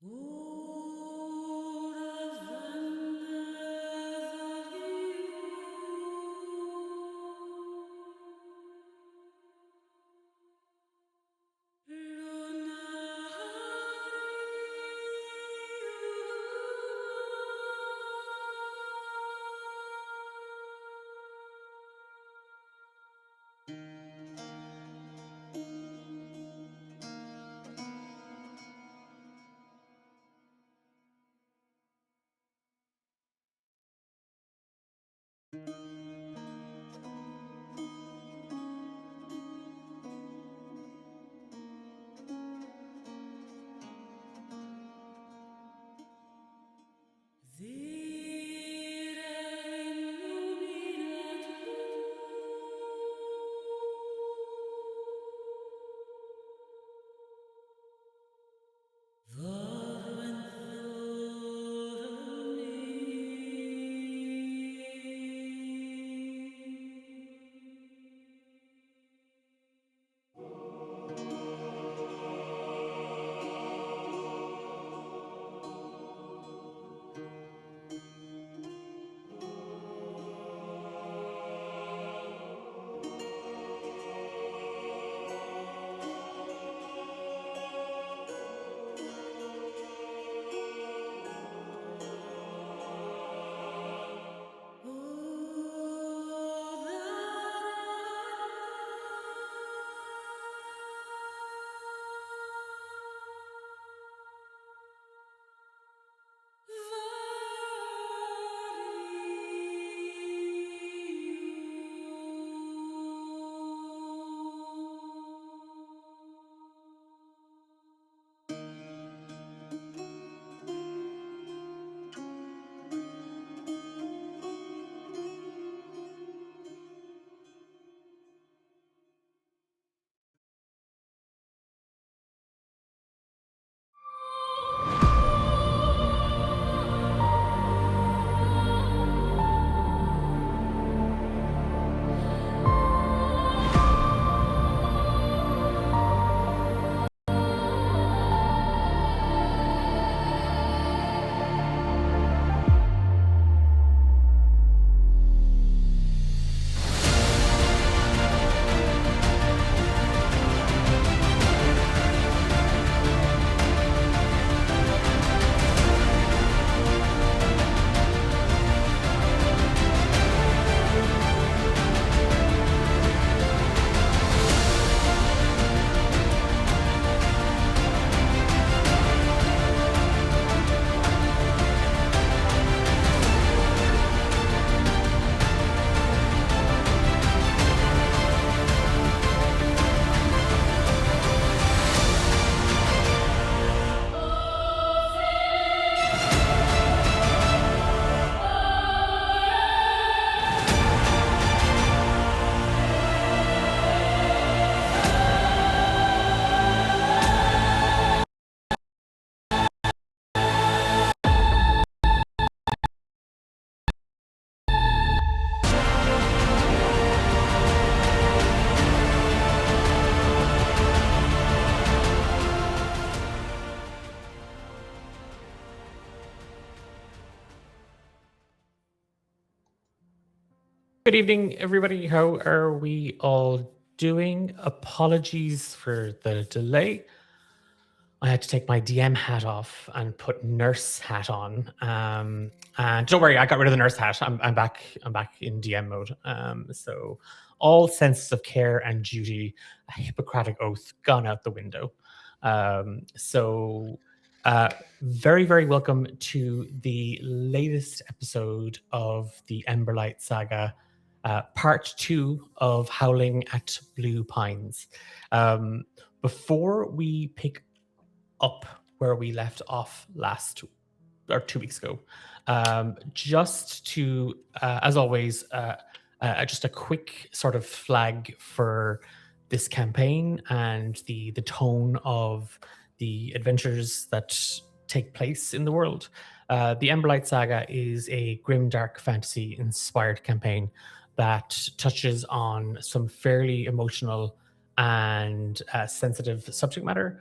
Good evening, everybody. How are we all doing? Apologies for the delay. I had to take my DM hat off and put nurse hat on. And don't worry, I got rid of the nurse hat. I'm back. I'm back in DM mode. So all senses of care and duty, a Hippocratic oath, gone out the window. Very, very welcome to the latest episode of the Emberlight Saga, part 2 of Howling at Blue Pines. Before we pick up where we left off last or 2 weeks ago, just to, as always, just a quick sort of flag for this campaign and the tone of the adventures that take place in the world. The Emberlight Saga is a grimdark fantasy inspired campaign that touches on some fairly emotional and sensitive subject matter.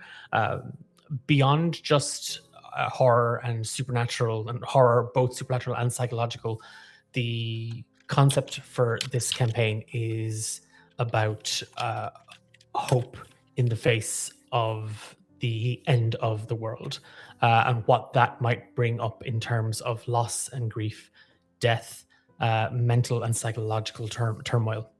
Beyond just horror and supernatural, and horror both supernatural and psychological. The concept for this campaign is about hope in the face of the end of the world, and what that might bring up in terms of loss and grief, death, mental and psychological turmoil.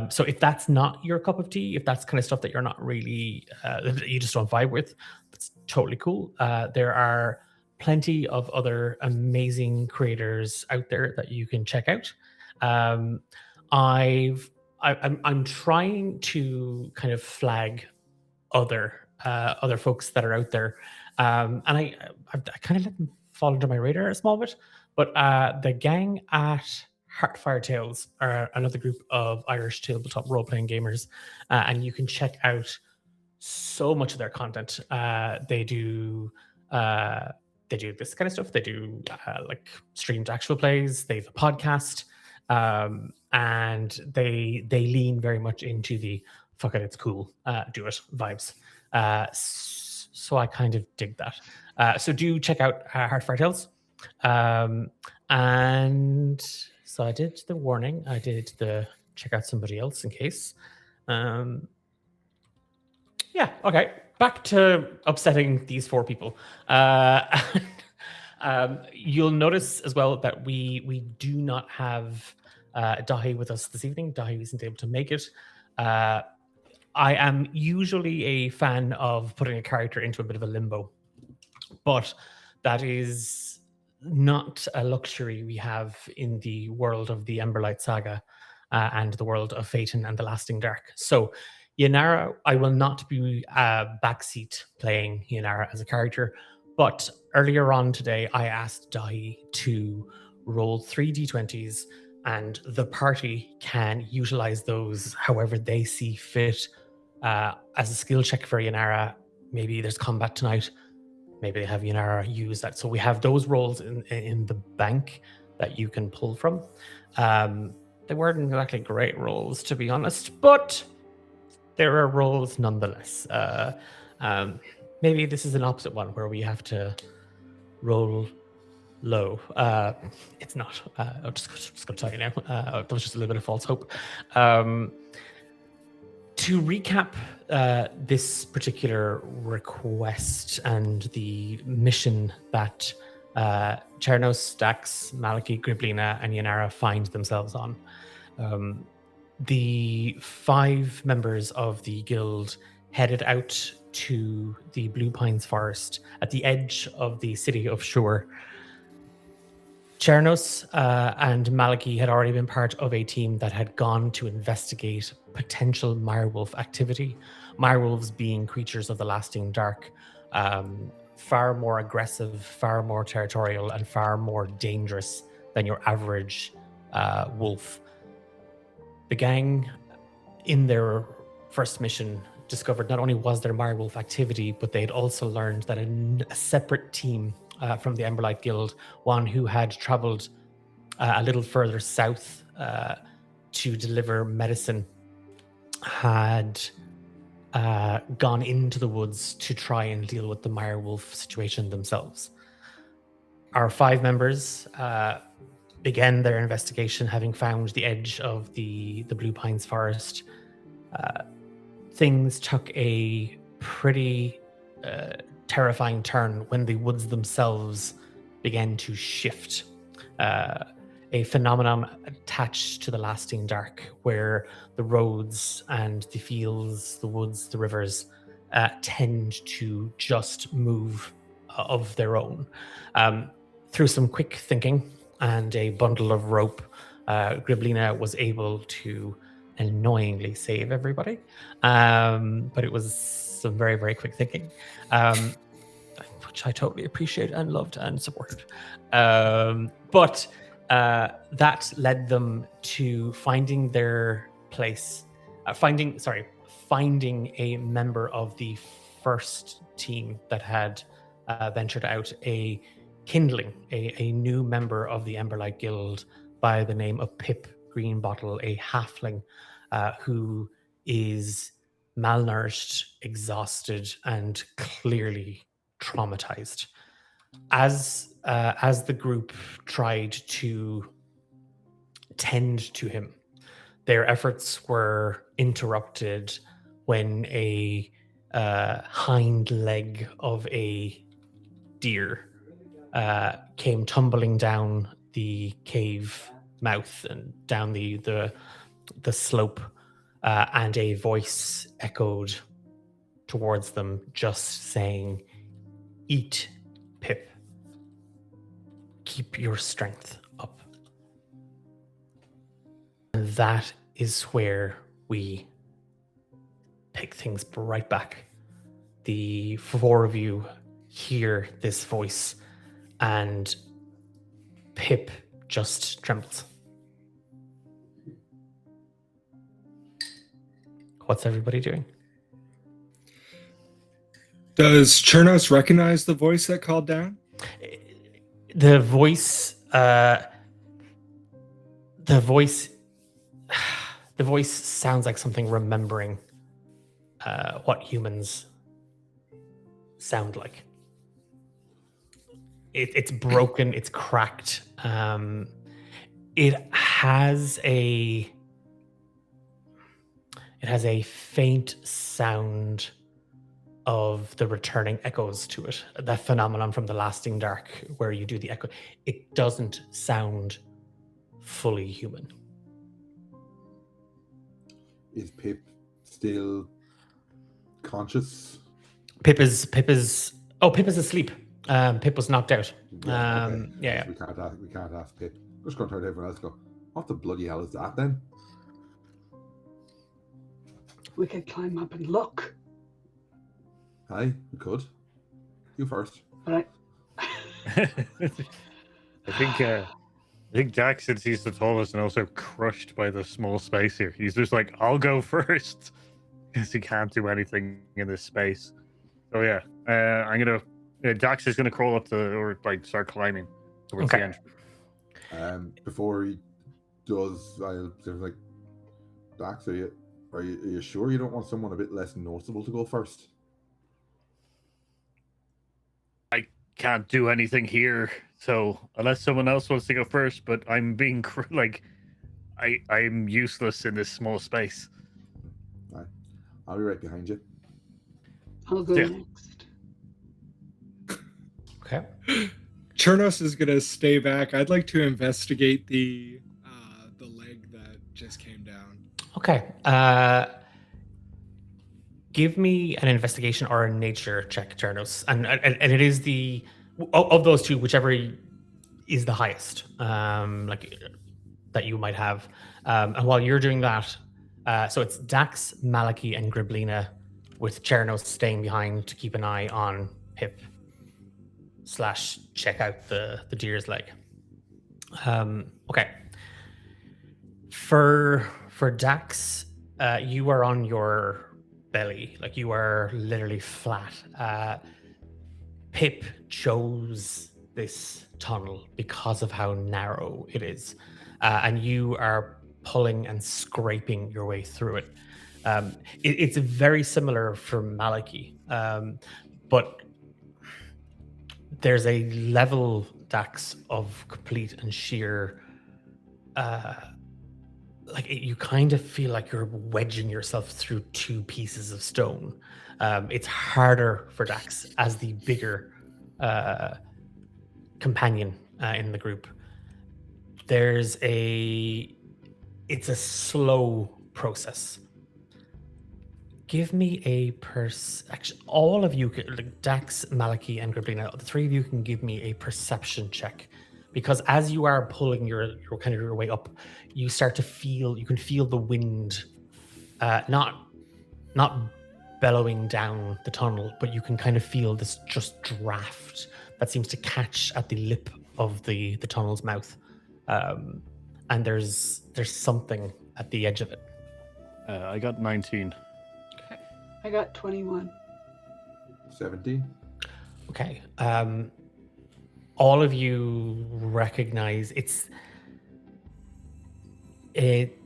So if that's not your cup of tea, if that's kind of stuff that you're not really, that you just don't vibe with, that's totally cool. There are plenty of other amazing creators out there that you can check out. Um, I'm trying to kind of flag other folks that are out there, and I kind of let them fall under my radar a small bit. But the gang at Heartfire Tales are another group of Irish tabletop role playing gamers, and you can check out so much of their content. They do this kind of stuff. They do like streamed actual plays. They have a podcast, and they lean very much into the fuck it, it's cool, do it vibes. So I kind of dig that. So do check out Heartfire Tales. And so I did the warning. I did the check out somebody else in case. Yeah, okay. Back to upsetting these four people. You'll notice as well that we do not have Dahi with us this evening. Dahi isn't able to make it. I am usually a fan of putting a character into a bit of a limbo, but that is not a luxury we have in the world of the Emberlight Saga and the world of Phaeton and the Lasting Dark. So Yanara, I will not be backseat playing Yanara as a character, but earlier on today, I asked Dahi to roll 3 d20s, and the party can utilize those however they see fit. As a skill check for Yanara, maybe there's combat tonight, maybe they have Yanara use that. So we have those rolls in the bank that you can pull from. They weren't exactly great rolls, to be honest, but there are rolls nonetheless. Maybe this is an opposite one where we have to roll low. It's not. I'm just going to tell you now. That was just a little bit of false hope. To recap this particular request and the mission that Chernos, Dax, Maliki, Griblina, and Yanara find themselves on, the 5 members of the guild headed out to the Blue Pines Forest at the edge of the city of Shur. Chernos and Maliki had already been part of a team that had gone to investigate potential mirewolf activity. Mirewolves being creatures of the Lasting Dark, far more aggressive, far more territorial, and far more dangerous than your average wolf. The gang, in their first mission, discovered not only was there mirewolf activity, but they had also learned that a separate team from the Emberlight Guild, one who had traveled a little further south to deliver medicine, had gone into the woods to try and deal with the mirewolf situation themselves. Our 5 members began their investigation, having found the edge of the Blue Pines Forest. Things took a pretty terrifying turn when the woods themselves began to shift. A phenomenon attached to the Lasting Dark, where the roads and the fields, the woods, the rivers tend to just move of their own. Through some quick thinking and a bundle of rope, Griblina was able to annoyingly save everybody, but it was some very, very quick thinking, which I totally appreciate and loved and supported. But that led them to finding their place, finding a member of the first team that had ventured out, a kindling, a new member of the Emberlight Guild by the name of Pip Greenbottle, a halfling who is malnourished, exhausted, and clearly traumatized. As the group tried to tend to him, their efforts were interrupted when a hind leg of a deer came tumbling down the cave mouth and down the slope, and a voice echoed towards them, just saying, "Eat, Pip. Keep your strength up." And that is where we pick things right back. The four of you hear this voice, and Pip just trembles. What's everybody doing? Does Chernos recognize the voice that called down? The voice sounds like something remembering what humans sound like. It's broken, it's cracked. It has a faint sound of the returning echoes to it. That phenomenon from The Lasting Dark where you do the echo. It doesn't sound fully human. Is Pip still conscious? Pip is asleep. Pip was knocked out. Okay. Yeah. We can't ask Pip. We're just going to turn to everyone else and go, what the bloody hell is that then? We could climb up and look. Aye, we could. You first. Right. I think Jack, since he's the tallest and also crushed by the small space here, he's just like, I'll go first, because he can't do anything in this space. So yeah, Dax is gonna crawl up start climbing towards the end. Before he does, I'll say like, Dax, are you sure you don't want someone a bit less noticeable to go first? I can't do anything here, so unless someone else wants to go first, but I'm being I'm useless in this small space. Right. I'll be right behind you. I'll go next. Okay. Chernos is gonna stay back. I'd like to investigate the leg that just came down. Okay. Give me an investigation or a nature check, Chernos, and it is of those two, whichever is the highest, that you might have. And while you're doing that, so it's Dax, Maliki, and Griblina, with Chernos staying behind to keep an eye on Pip / check out the deer's leg. Okay. For Dax, you are on your belly, like you are literally flat. Pip chose this tunnel because of how narrow it is, and you are pulling and scraping your way through it. It's very similar for Maliki, but there's a level, Dax, of complete and sheer you kind of feel like you're wedging yourself through two pieces of stone. It's harder for Dax as the bigger companion in the group. It's a slow process. Give me a actually, all of you, Dax, Maliki, and Griblina, the three of you can give me a perception check. Because as you are pulling your way up, you can feel the wind, not bellowing down the tunnel, but you can kind of feel this just draft that seems to catch at the lip of the tunnel's mouth, and there's something at the edge of it. I got 19. Okay. I got 21. 17. Okay. All of you recognize it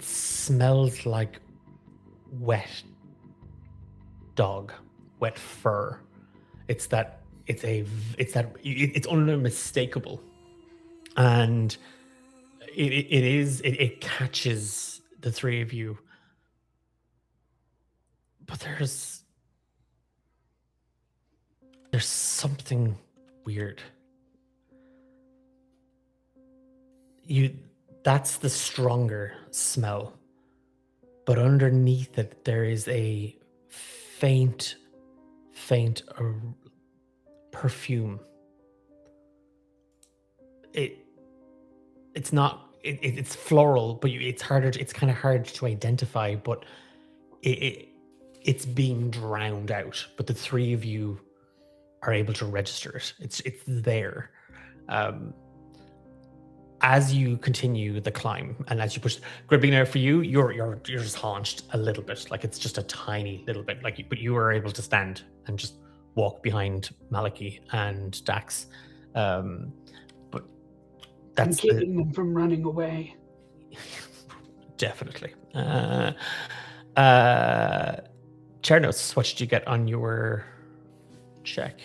smells like wet dog, wet fur. It's it's unmistakable, and it catches the three of you, but there's something weird. That's the stronger smell, but underneath it there is a faint perfume. It's not it's floral, but it's kind of hard to identify, but it's being drowned out, but the three of you are able to register it. It's there. As you continue the climb, and as you push, Gribina, for you, you're just haunched a little bit, like it's just a tiny little bit, but you are able to stand and just walk behind Maliki and Dax. But I'm that's keeping them from running away. definitely. Chernos, what did you get on your check?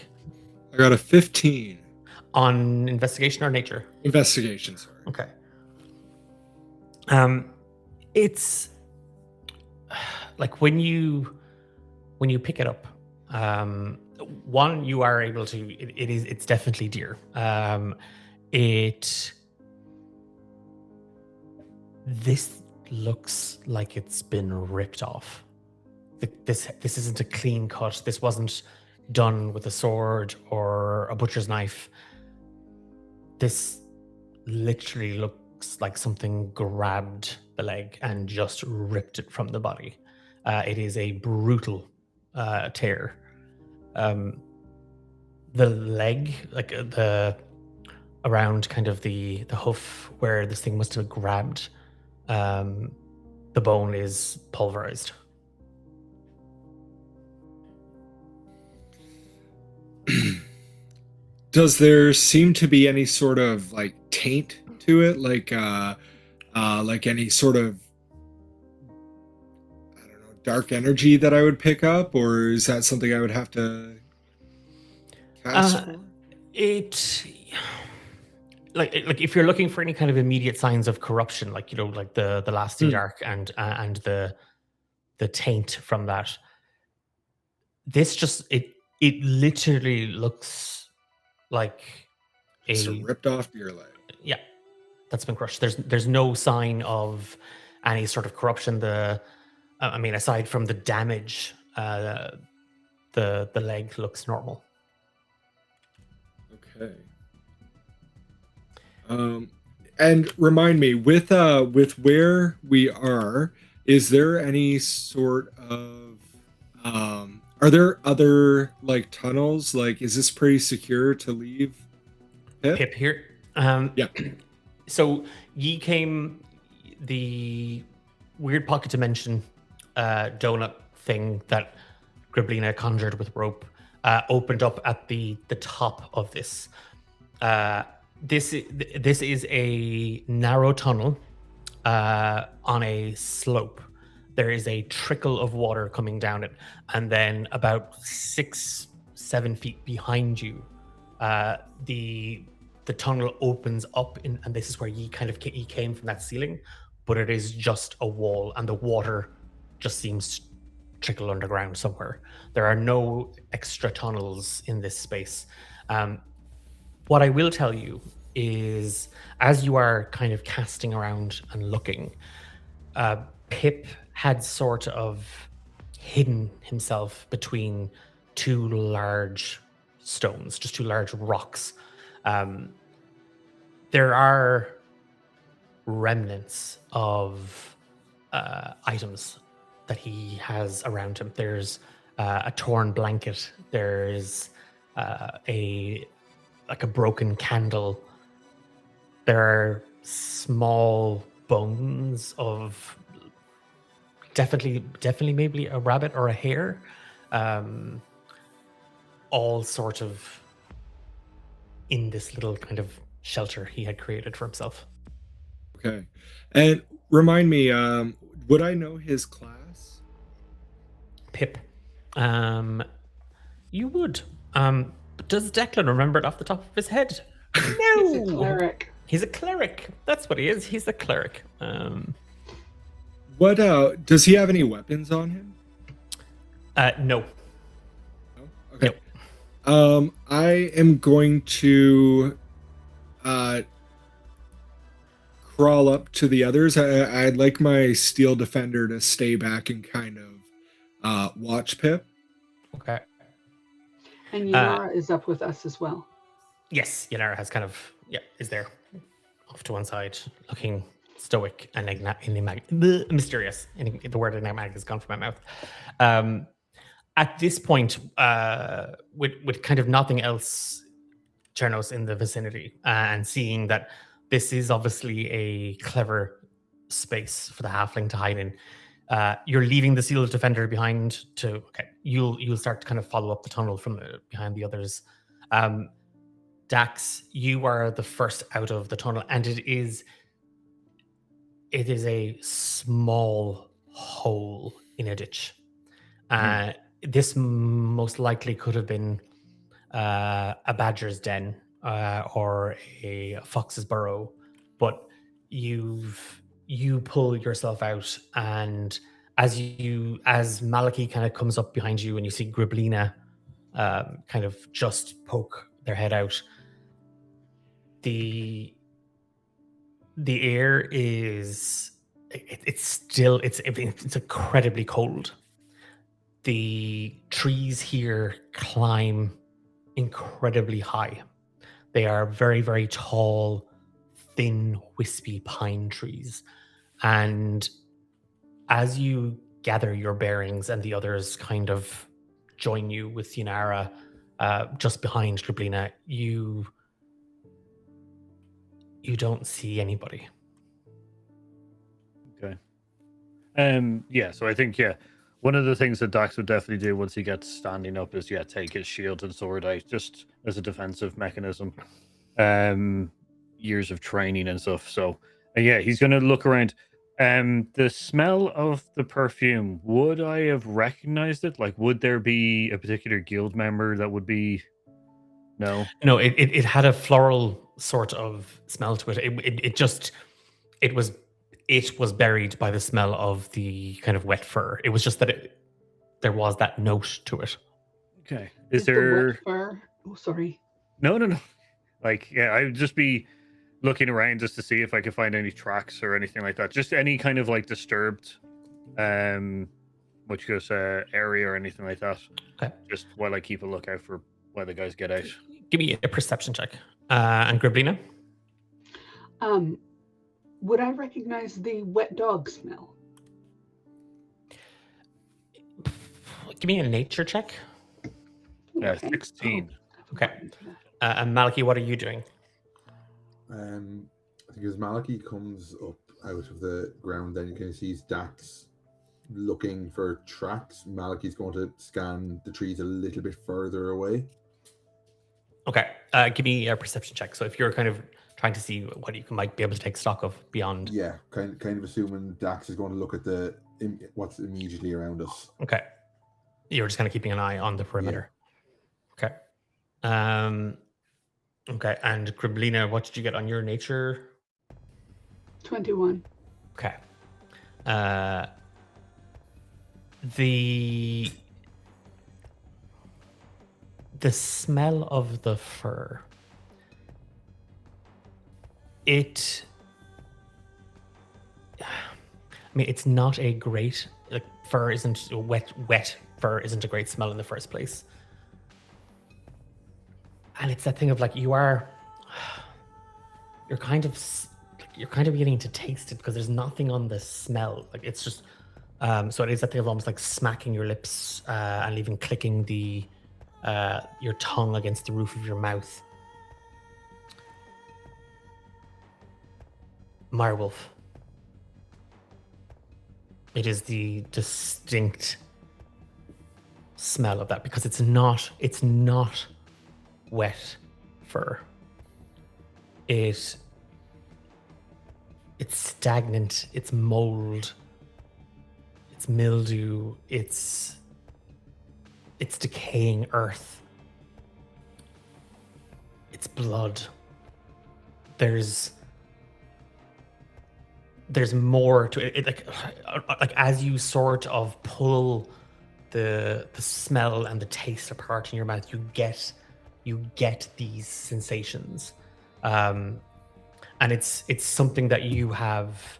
I got a 15. On investigation or nature? Investigation, sorry. Okay. It's like when you pick it up, one, you are able to, it's definitely deer. This looks like it's been ripped off. This isn't a clean cut. This wasn't done with a sword or a butcher's knife. This literally looks like something grabbed the leg and just ripped it from the body. It is a brutal tear. The leg, like around kind of the hoof where this thing must have grabbed, the bone is pulverized. Does there seem to be any sort of like taint to it, like any sort of, I don't know, dark energy that I would pick up, or is that something I would have to cast for? Like if you're looking for any kind of immediate signs of corruption, like like the lasting dark and the taint from that, this just it literally looks like It's a ripped off deer leg. Yeah, that's been crushed. There's no sign of any sort of corruption. I mean, aside from the damage, the leg looks normal. Okay. And remind me, with where we are, is there any sort of are there other like tunnels? Like, is this pretty secure to leave Pip here? Yeah. So ye came the weird pocket dimension donut thing that Griblina conjured with rope opened up at the top of this. This is a narrow tunnel on a slope. There is a trickle of water coming down it, and then about 6-7 feet behind you, the tunnel opens up, and this is where ye came from, that ceiling, but it is just a wall, and the water just seems to trickle underground somewhere. There are no extra tunnels in this space. What I will tell you is, as you are kind of casting around and looking, Pip had sort of hidden himself between two large stones, just two large rocks. There are remnants of items that he has around him. There's a torn blanket. There's a broken candle. There are small bones of definitely maybe a rabbit or a hare, all sort of in this little kind of shelter he had created for himself. Okay. And remind me, would I know his class? Pip. You would. Does Declan remember it off the top of his head? He's a No. cleric. He's a cleric. That's what he is. He's a cleric. What does he have any weapons on him? No. No? Okay. I am going to crawl up to the others. I'd like my steel defender to stay back and kind of watch Pip. Okay. And Yanara is up with us as well. Yes, Yanara has kind of is there, off to one side, looking stoic and mysterious. The word enigmatic has gone from my mouth. At this point, with kind of nothing else, Chernos in the vicinity, and seeing that this is obviously a clever space for the halfling to hide in, you're leaving the sealed defender behind. You'll start to kind of follow up the tunnel from behind the others. Dax, you are the first out of the tunnel, and it is a small hole in a ditch. This most likely could have been a badger's den or a fox's burrow, but you pull yourself out, and as Malachy kind of comes up behind you, and you see Griblina kind of just poke their head out. The air is it's incredibly cold. The trees here climb incredibly high. They are very, very tall, thin, wispy pine trees. And as you gather your bearings and the others kind of join you with Yanara just behind Griblina, you don't see anybody. Okay. So I think, one of the things that Dax would definitely do once he gets standing up is, take his shield and sword out just as a defensive mechanism. Years of training and stuff. So, he's going to look around. The smell of the perfume, would I have recognized it? Like, would there be a particular guild member that would be... No? No, it had a floral sort of smell to it. It was buried by the smell of the kind of wet fur. It was just that there was that note to it. Okay. Is there the wet fur? Oh, sorry. No. Like, I would just be looking around just to see if I could find any tracks or anything like that. Just any kind of like disturbed area or anything like that. Okay. Just while I keep a lookout for when the guys get out. Give me a perception check. And Griblina? Would I recognize the wet dog smell? Give me a nature check. Yeah, 16. Okay. And Malachy, what are you doing? I think as Malachy comes up out of the ground, then you can see Dax looking for tracks. Malachy's going to scan the trees a little bit further away. Okay. Give me a perception check. So if you're kind of trying to see what you might be able to take stock of beyond. Yeah, kind of assuming Dax is going to look at what's immediately around us. Okay. You're just kind of keeping an eye on the perimeter. Yeah. Okay. Okay, and Griblina, what did you get on your nature? 21. Okay. The smell of the fur. It's not a great fur isn't wet fur isn't a great smell in the first place. And it's that thing of like you're kind of beginning to taste it because there's nothing on the smell. Like it's just so it is that thing of almost like smacking your lips and even clicking your tongue against the roof of your mouth. Mirewolf. It is the distinct smell of that because it's not wet fur. It's stagnant, it's mold, it's mildew, it's decaying earth. It's blood. There's more to it. Like as you sort of pull the smell and the taste apart in your mouth, you get these sensations, and it's something that you have.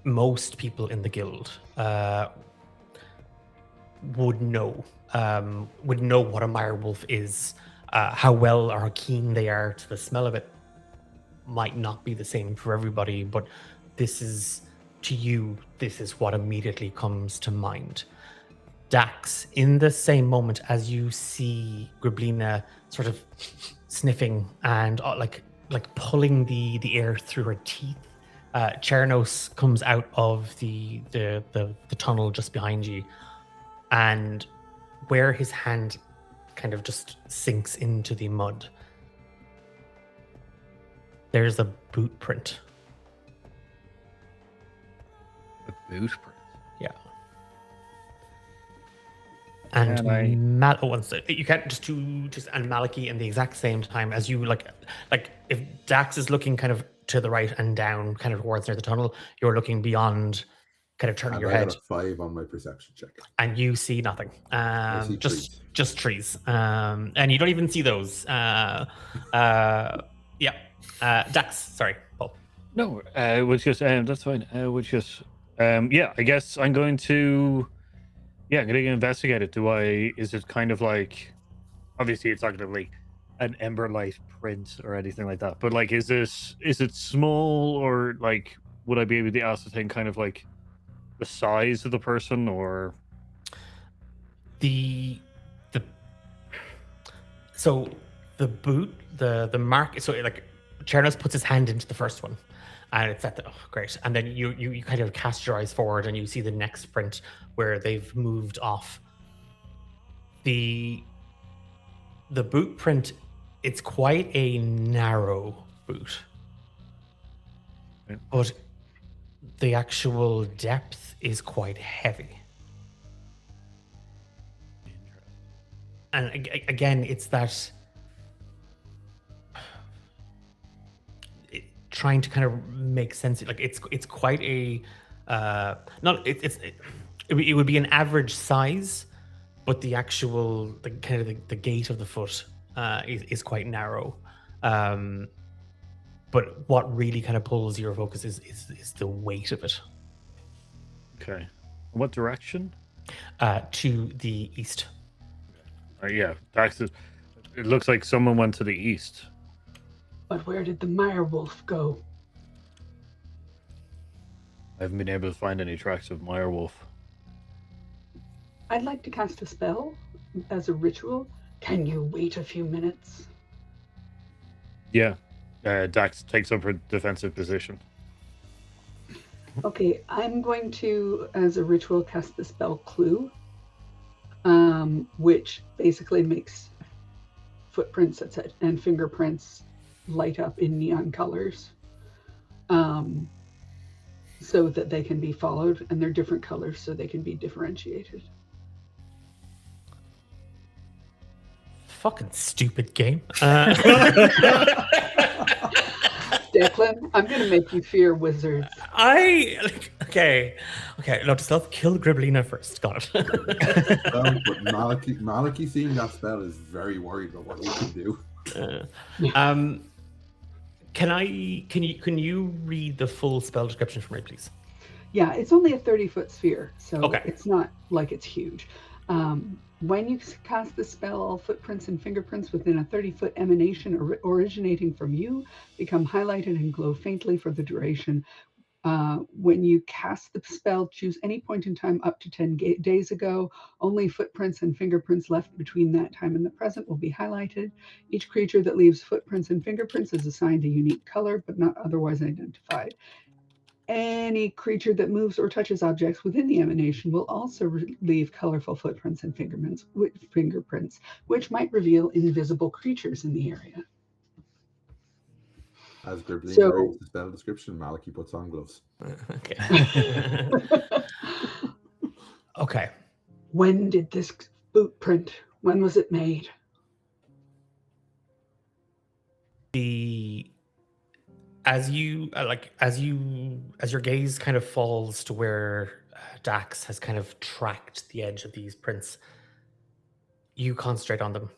Most people in the guild would know what a mirewolf is. How well or how keen they are to the smell of it might not be the same for everybody, but this is what immediately comes to mind. Dax, in the same moment as you see Griblina sort of sniffing and like pulling the air through her teeth, Chernos comes out of the tunnel just behind you, and where his hand kind of just sinks into the mud, there's a boot print. A boot print. Yeah. And you can't just and Maliki in the exact same time as you like if Dax is looking kind of to the right and down, kind of towards near the tunnel, you're looking beyond, kind of turning your head. I got a 5 on my perception check. And you see nothing. I see just trees. And you don't even see those. Yeah. Dax, sorry, Paul. No, it was just that's fine. Yeah, I guess I'm going to investigate it. Is it kind of like, obviously it's not going to be an Emberlight print or anything like that, but like, is it small, or like, would I be able to ascertain kind of like the size of the person, or so the boot, the mark, so like Chernos puts his hand into the first one, and it's at the great, and then you kind of cast your eyes forward and you see the next print where they've moved off. The boot print, it's quite a narrow boot, but the actual depth is quite heavy. And again, it's that trying to kind of make sense. Like it's quite a it would be an average size, but the actual the gait of the foot is quite narrow. But what really kind of pulls your focus is the weight of it. Okay, what direction? To the east. Yeah, it looks like someone went to the east. But where did the Mirewolf go? I haven't been able to find any tracks of Mirewolf. I'd like to cast a spell as a ritual. Can you wait a few minutes? Yeah. Dax takes up her defensive position. Okay, I'm going to, as a ritual, cast the spell Clue, which basically makes footprints and fingerprints light up in neon colors, so that they can be followed, and they're different colors so they can be differentiated. Fucking stupid game. Declan, I'm going to make you fear wizards. Okay. Note to self, kill Griblina first. Got it. But Maliki seeing that spell is very worried about what he can do. Can you read the full spell description for me, please? Yeah, it's only a 30-foot sphere, so okay. It's not like it's huge. When you cast the spell, all footprints and fingerprints within a 30-foot emanation originating from you become highlighted and glow faintly for the duration. When you cast the spell, choose any point in time up to 10 days ago. Only footprints and fingerprints left between that time and the present will be highlighted. Each creature that leaves footprints and fingerprints is assigned a unique color, but not otherwise identified. Any creature that moves or touches objects within the emanation will also leave colorful footprints and fingerprints, which might reveal invisible creatures in the area. As Griblina reads the spell description, Maliki puts on gloves. Okay. Okay. When did this boot print? When was it made? the as you as your gaze kind of falls to where Dax has kind of tracked the edge of these prints, you concentrate on them,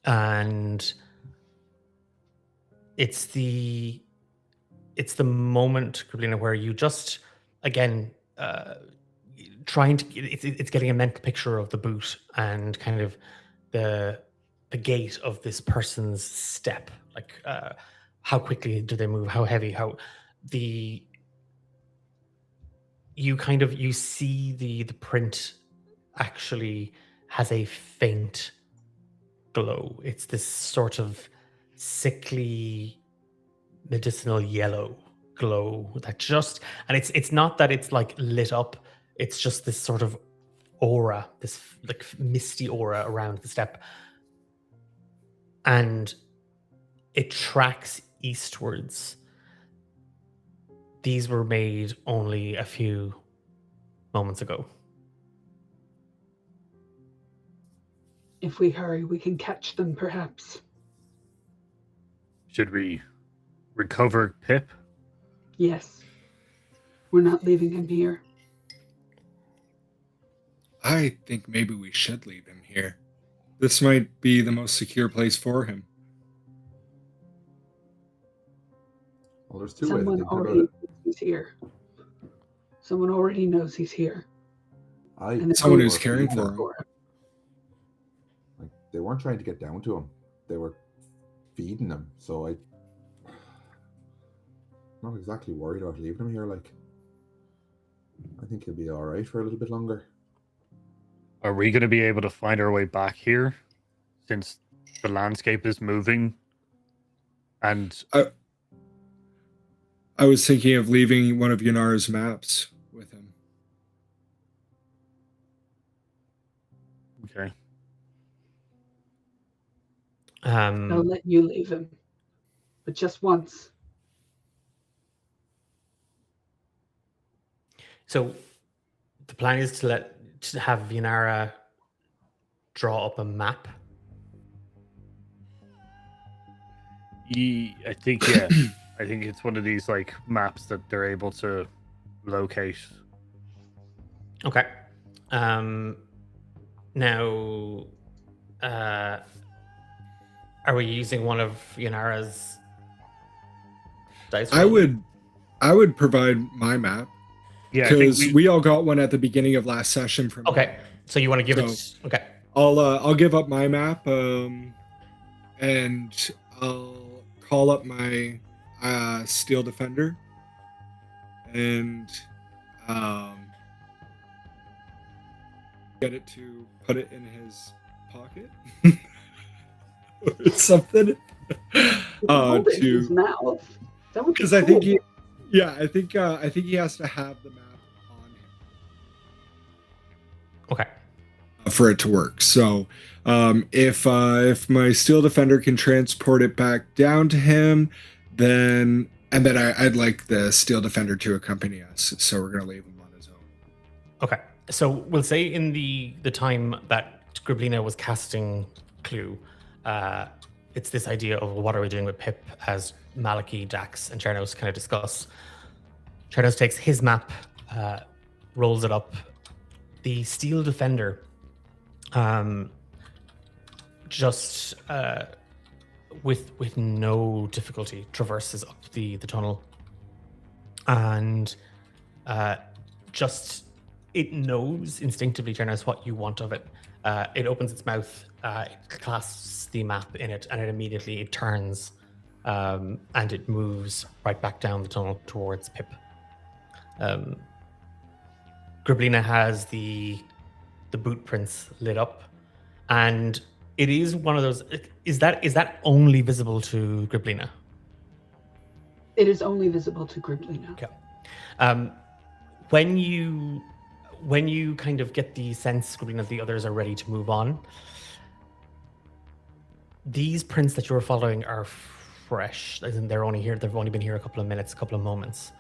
and it's the moment, Kriblina, where you just again trying to it's getting a mental picture of the boot and kind of the gait of this person's step, like how quickly do they move, how heavy, how the you see the print actually has a faint glow. It's this sort of sickly medicinal yellow glow that just, and it's not that it's like lit up, it's just this sort of aura, this like misty aura around the step, and it tracks eastwards. These were made only a few moments ago. If we hurry, we can catch them, perhaps. Should we recover Pip? Yes. We're not leaving him here. I think maybe we should leave him here. This might be the most secure place for him. Well, there's two ways to Someone think about already it. knows he's here. Someone already knows he's here. Someone they who's were caring feeding for him. him. Like, they weren't trying to get down to him. They were feeding him. So I'm not exactly worried about leaving him here. Like, I think he'll be all right for a little bit longer. Are we going to be able to find our way back here, since the landscape is moving? And I was thinking of leaving one of Yanara's maps with him. okay, I'll let you leave him. But just once. So the plan is to have Yanara draw up a map. I think yeah, I think it's one of these like maps that they're able to locate. Okay. Now, are we using one of Yanara's dice? I rolls? would provide my map Yeah, I think because we all got one at the beginning of last session from. Okay, so you want to give it? Okay. I'll give up my map, and I'll call up my Steel Defender, and get it to put it in his pocket or something. Hold it in his mouth. That would be Because I think cool. I think he has to have the map on him Okay. for it to work. So if my Steel Defender can transport it back down to him, then I'd like the Steel Defender to accompany us. So we're gonna leave him on his own. Okay. So we'll say in the time that Griblina was casting Clue, it's this idea of what are we doing with Pip as Maliki, Dax, and Chernos kind of discuss. Chernos takes his map, rolls it up. The Steel Defender just with no difficulty traverses up the tunnel, and just it knows instinctively, Chernos, what you want of it. It opens its mouth, it clasps the map in it, and it immediately turns and it moves right back down the tunnel towards Pip. Griblina has the boot prints lit up, and it is one of those. Is that only visible to Griblina? It is only visible to Griblina. Okay. When you kind of get the sense, Griblina, that the others are ready to move on, these prints that you're following are fresh. As in, they've only been here a couple of minutes, a couple of moments.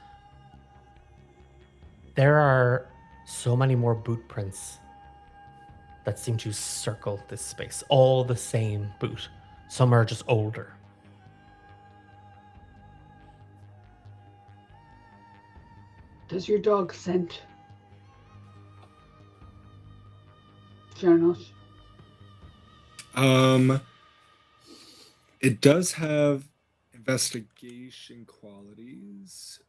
There are so many more boot prints that seem to circle this space, all the same boot. Some are just older. Does your dog scent? Jarnos? It does have investigation qualities.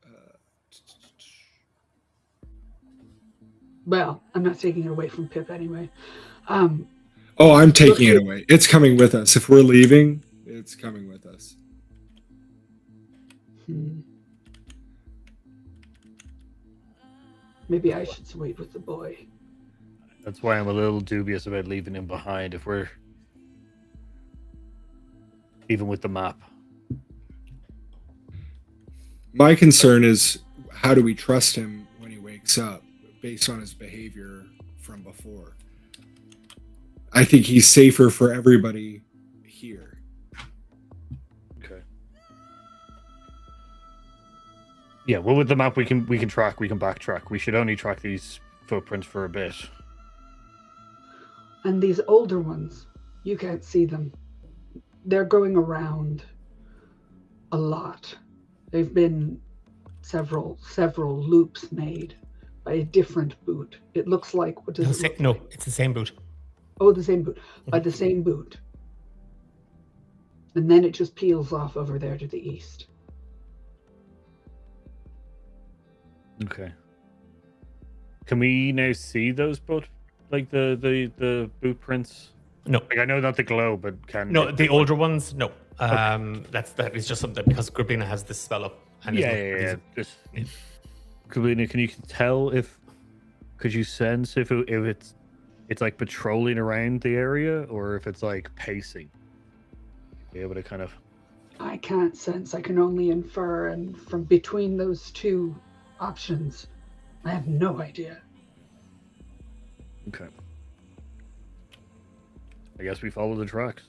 Well, I'm not taking it away from Pip anyway. Oh, I'm taking it away. It's coming with us. If we're leaving, it's coming with us. Maybe I should wait with the boy. That's why I'm a little dubious about leaving him behind if we're even with the map. My concern is, how do we trust him when he wakes up based on his behavior from before? I think he's safer for everybody here. Okay. Yeah, well, with the map we can track, we can backtrack. We should only track these footprints for a bit. And these older ones, you can't see them. They're going around a lot. They've been several loops made by a different boot. It looks like, what does it look No, like? it's the same boot. Oh, the same boot. By the same boot. And then it just peels off over there to the east. Okay. Can we now see those both, like the boot prints? No. Like, I know not the glow, but can No, the older ones, no. That is just something because Griblina has this spell up. And Yeah. Just, Griblina, can you tell if? Could you sense if it's like patrolling around the area or if it's like pacing? Be able to kind of. I can't sense. I can only infer, and from between those two options, I have no idea. Okay. I guess we follow the tracks.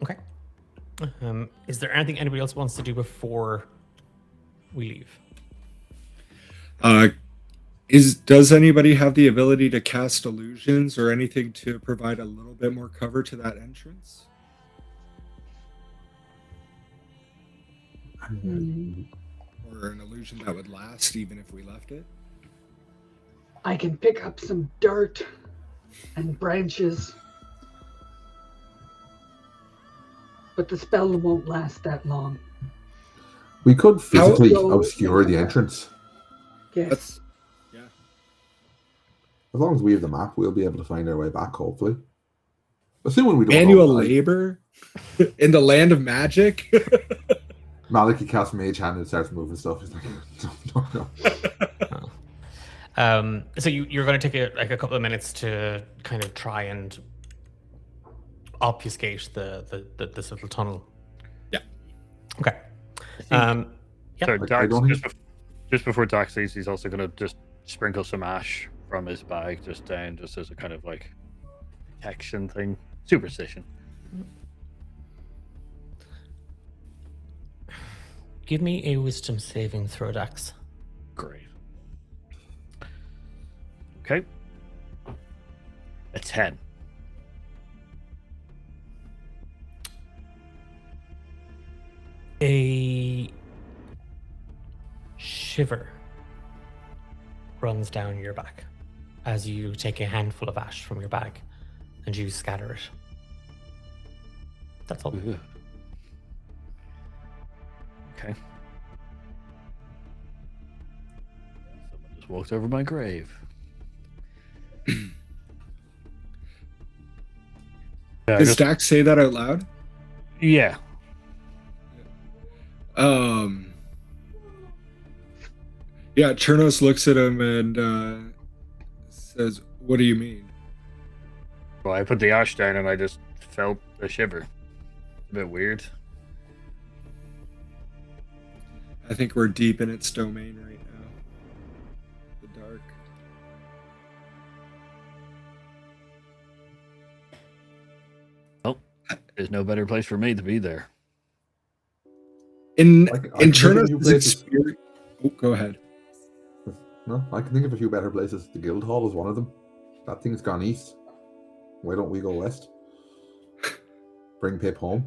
Okay. Is there anything anybody else wants to do before we leave? Does anybody have the ability to cast illusions or anything to provide a little bit more cover to that entrance? Or an illusion that would last even if we left it? I can pick up some dirt and branches, but the spell won't last that long. We could physically How- obscure the entrance. Yes. As long as we have the map, we'll be able to find our way back, hopefully. Assuming we don't Manual know, like, labor in the land of magic? Maliki casts Mage Hand and starts moving stuff. He's like, no. So you're going to take a couple of minutes to kind of try and obfuscate this little tunnel. Yeah. Okay. Sorry, I Dax, don't just before Dax leaves, he's also going to just sprinkle some ash from his bag just down, just as a kind of like protection thing, superstition. Give me a wisdom saving throw, Dax. Great. Okay. A 10. A shiver runs down your back as you take a handful of ash from your bag and you scatter it. That's all. Ooh. Okay. Someone just walked over my grave. Does Dax say that out loud? Yeah. Yeah, Chernos looks at him and says, "What do you mean?" Well, I put the ash down and I just felt a shiver. A bit weird. I think we're deep in its domain right now. The dark. Oh, there's no better place for me to be there. In I can think of a few Chernos' places. experience. Oh, go ahead. No, I can think of a few better places. The Guild Hall is one of them. That thing's gone east. Why don't we go west? Bring Pip home.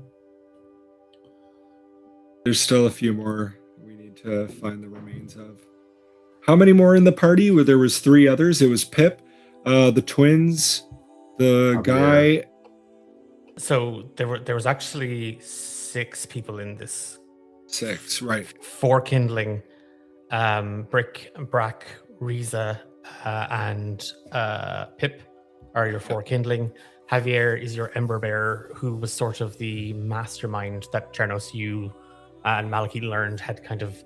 There's still a few more we need to find the remains of. How many more in the party? Well, there was 3 others. It was Pip, the twins, the Javier. guy. So there was actually 6 people in this. 6, right. 4 kindling, Brick, Brack, Riza, and Pip are your 4 kindling. Javier is your ember bearer, who was sort of the mastermind that Chernos, you and Maliki learned had kind of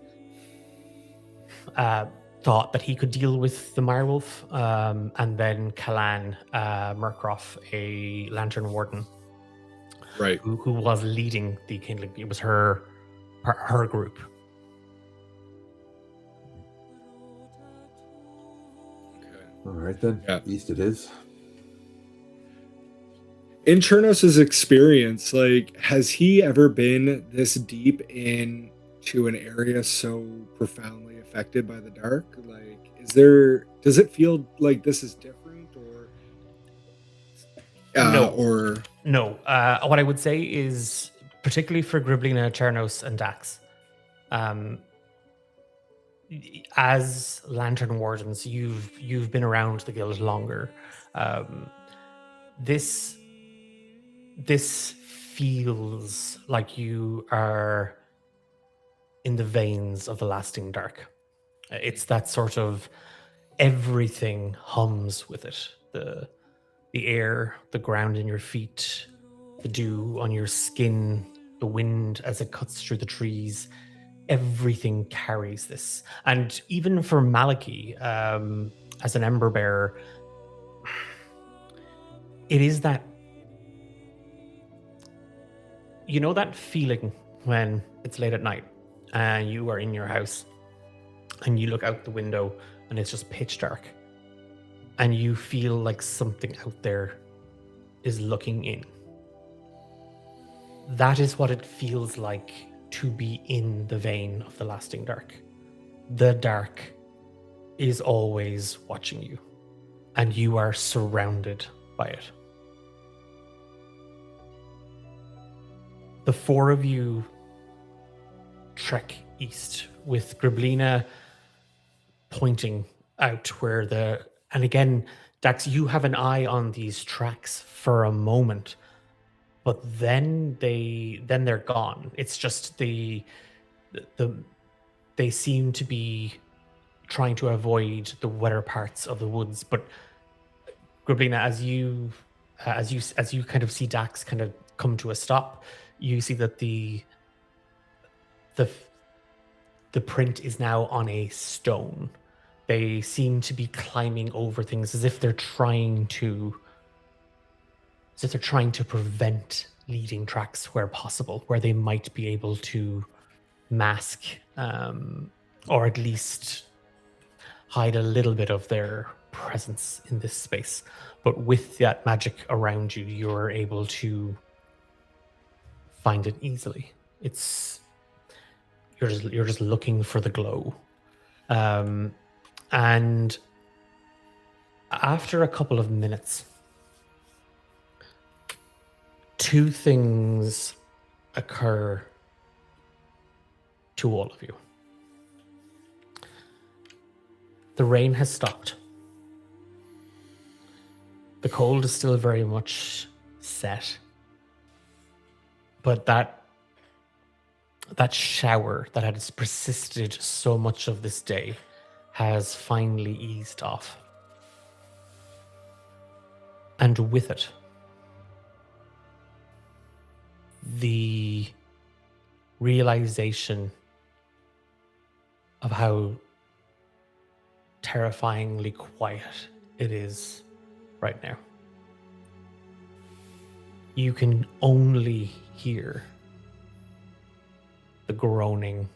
thought that he could deal with the Mirewolf. And then Kalan Murkroff, a lantern warden, Right. who was leading the kindling. It was her group. Okay. All right then. Yeah. East it is. In Chernos's experience, like, has he ever been this deep into an area so profoundly affected by the dark? Like, does it feel like this is different, or No. No. What I would say is, particularly for Griblina, Chernos, and Dax, as lantern wardens, you've been around the guild longer. This feels like you are in the veins of the lasting dark. It's that sort of everything hums with it. The air, the ground in your feet, the dew on your skin, the wind as it cuts through the trees. Everything carries this. And even for Maliki, as an ember bearer, it is that, you know, that feeling when it's late at night and you are in your house and you look out the window and it's just pitch dark and you feel like something out there is looking in. That is what it feels like to be in the vein of the lasting dark. The dark is always watching you, and you are surrounded by it. The 4 of you trek east, with Griblina pointing out where and again, Dax, you have an eye on these tracks for a moment, but then they're gone. It's just they seem to be trying to avoid the wetter parts of the woods. But Griblina, as you kind of see Dax kind of come to a stop, you see that the print is now on a stone. They seem to be climbing over things as if they're trying to prevent leading tracks where possible, where they might be able to mask or at least hide a little bit of their presence in this space. But with that magic around you, you're able to find it easily. You're just looking for the glow. And after a couple of minutes, 2 things occur to all of you. The rain has stopped. The cold is still very much set. But that shower that has persisted so much of this day has finally eased off. And with it, the realization of how terrifyingly quiet it is right now. You can only hear the groaning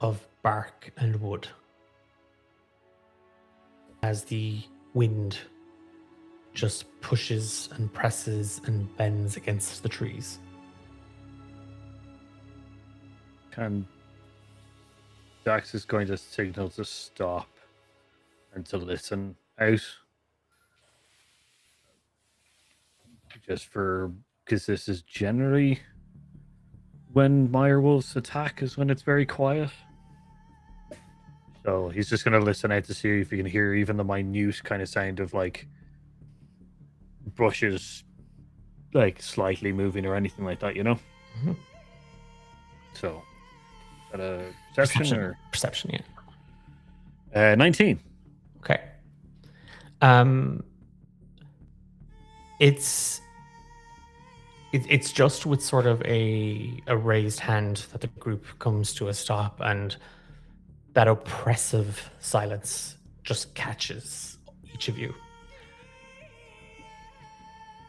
of bark and wood as the wind just pushes and presses and bends against the trees. And Dax is going to signal to stop and to listen out. Just because this is generally when direwolves attack is when it's very quiet. So he's just going to listen out to see if he can hear even the minute kind of sound of like brushes like slightly moving or anything like that, you know? Mhm. So, is that a perception or? Perception, yeah. 19. Okay. It's just with sort of a raised hand that the group comes to a stop, and that oppressive silence just catches each of you.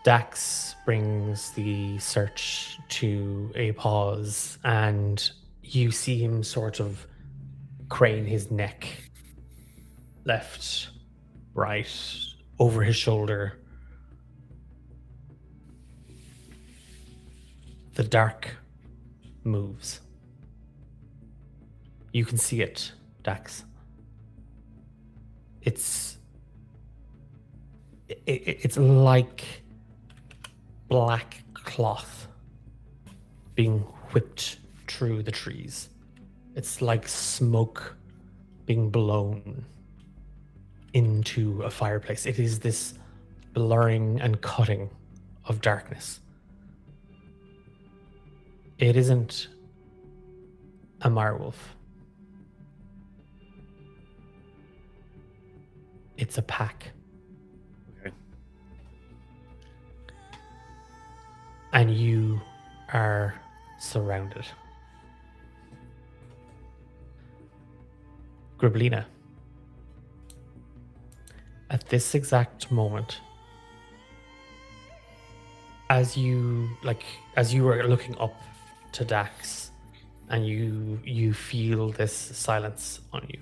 Dax brings the search to a pause, and you see him sort of crane his neck left, right, over his shoulder. The dark moves. You can see it, Dax. It's like black cloth being whipped through the trees. It's like smoke being blown into a fireplace. It is this blurring and cutting of darkness. It isn't a direwolf. It's a pack. Okay. And you are surrounded. Griblina, at this exact moment, as you were looking up to Dax, and you feel this silence on you,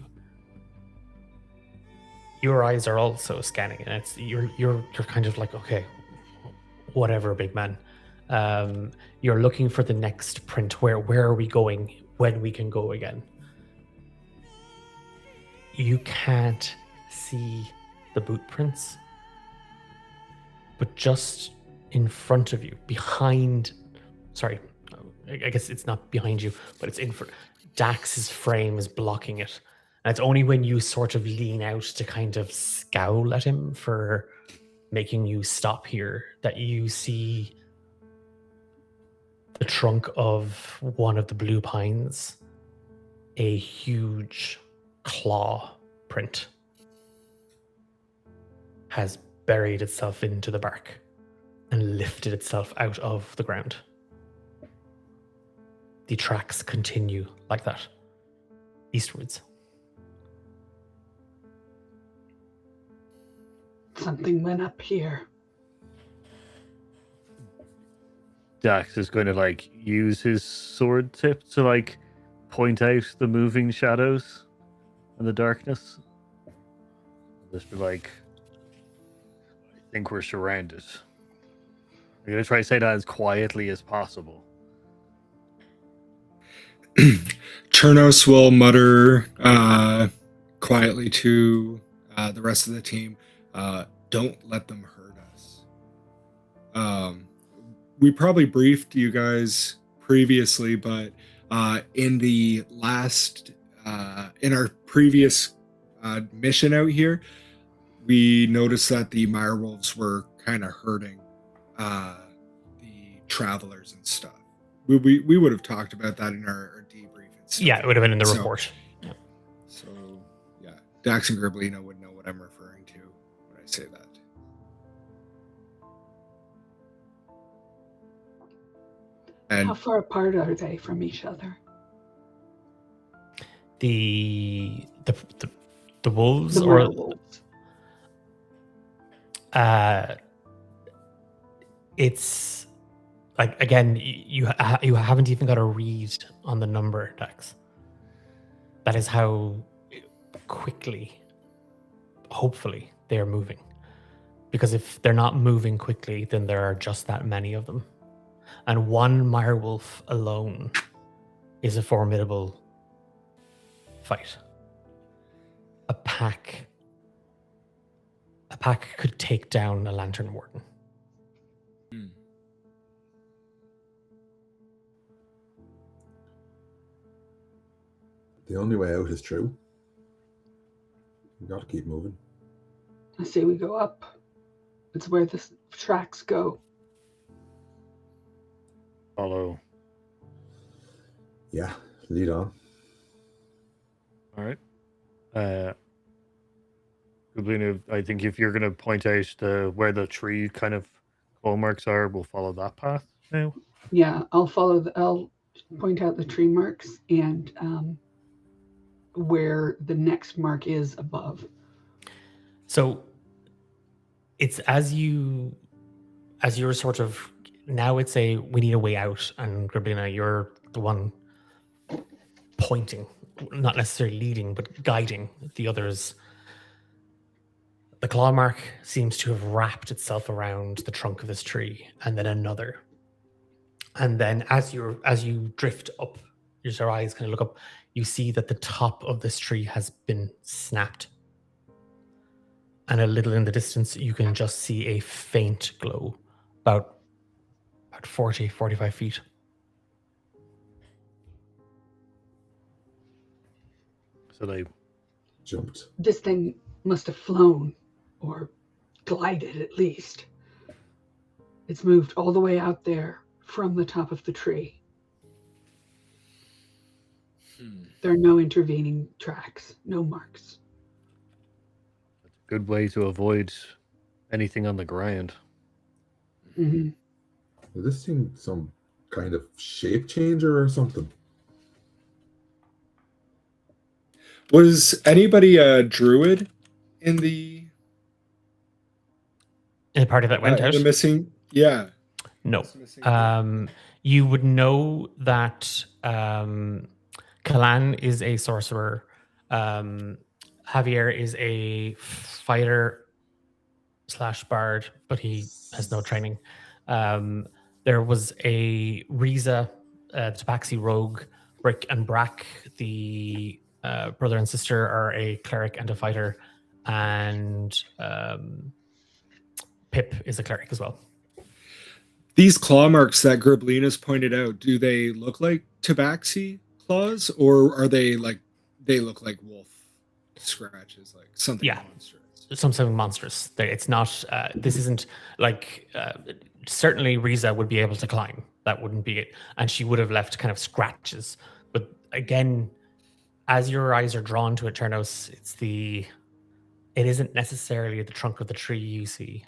your eyes are also scanning, and it's you're kind of like, okay, whatever, big man. You're looking for the next print. Where are we going? When we can go again? You can't see the boot prints, but just in front of you, I guess it's not behind you, but it's in front. Dax's frame is blocking it. And it's only when you sort of lean out to kind of scowl at him for making you stop here that you see the trunk of one of the blue pines, a huge claw print has buried itself into the bark and lifted itself out of the ground. The tracks continue like that, eastwards. Something went up here. Dax is going to like use his sword tip to like point out the moving shadows and the darkness. Just be like, I think we're surrounded. I'm going to try to say that as quietly as possible. Chernos will mutter quietly to the rest of the team, don't let them hurt us. We probably briefed you guys previously, but in the last, in our previous mission out here, we noticed that the direwolves were kind of hurting the travelers and stuff. We would have talked about that in our debrief and stuff. Yeah, it would have been in the report. So, yeah, Dax and Griblina would know what I'm referring to when I say that. And How far apart are they from each other? The wolves, The or werewolves. it's like, again, you haven't even got a read on the number, Dax. That is how quickly, hopefully, they are moving. Because if they're not moving quickly, then there are just that many of them. And one direwolf alone is a formidable fight. A pack could take down a lantern warden. The only way out is through. We got to keep moving. I say we go up. It's where the tracks go. Follow. Yeah, lead on. All right. Gublina, I think if you're going to point out where the tree kind of claw marks are, we'll follow that path now. Yeah, I'll point out the tree marks and where the next mark is above. So it's as you're sort of now it's we need a way out, and Grablina, you're the one pointing, not necessarily leading, but guiding the others. The claw mark seems to have wrapped itself around the trunk of this tree, and then another. And then as you drift up, your eyes kind of look up, you see that the top of this tree has been snapped. And a little in the distance, you can just see a faint glow, about 40, 45 feet. So they jumped. This thing must have flown or glided at least. It's moved all the way out there from the top of the tree. There are no intervening tracks, no marks. good way to avoid anything on the ground. Mm-hmm. Is this thing some kind of shape changer or something? Was anybody a druid in the party that went out? the missing? Yeah. No. Missing You would know that Kalan is a sorcerer. Javier is a fighter / bard, but he has no training. There was a Riza, the Tabaxi rogue, Brick and Brack, the brother and sister, are a cleric and a fighter, and Pip is a cleric as well. These claw marks that Griblina's pointed out, do they look like tabaxi claws, or are they look like wolf scratches, like something monstrous? Something monstrous. It's not. This isn't like. Certainly, Riza would be able to climb. That wouldn't be it, and she would have left kind of scratches. But again, as your eyes are drawn to it, Chernos, it isn't necessarily the trunk of the tree you see.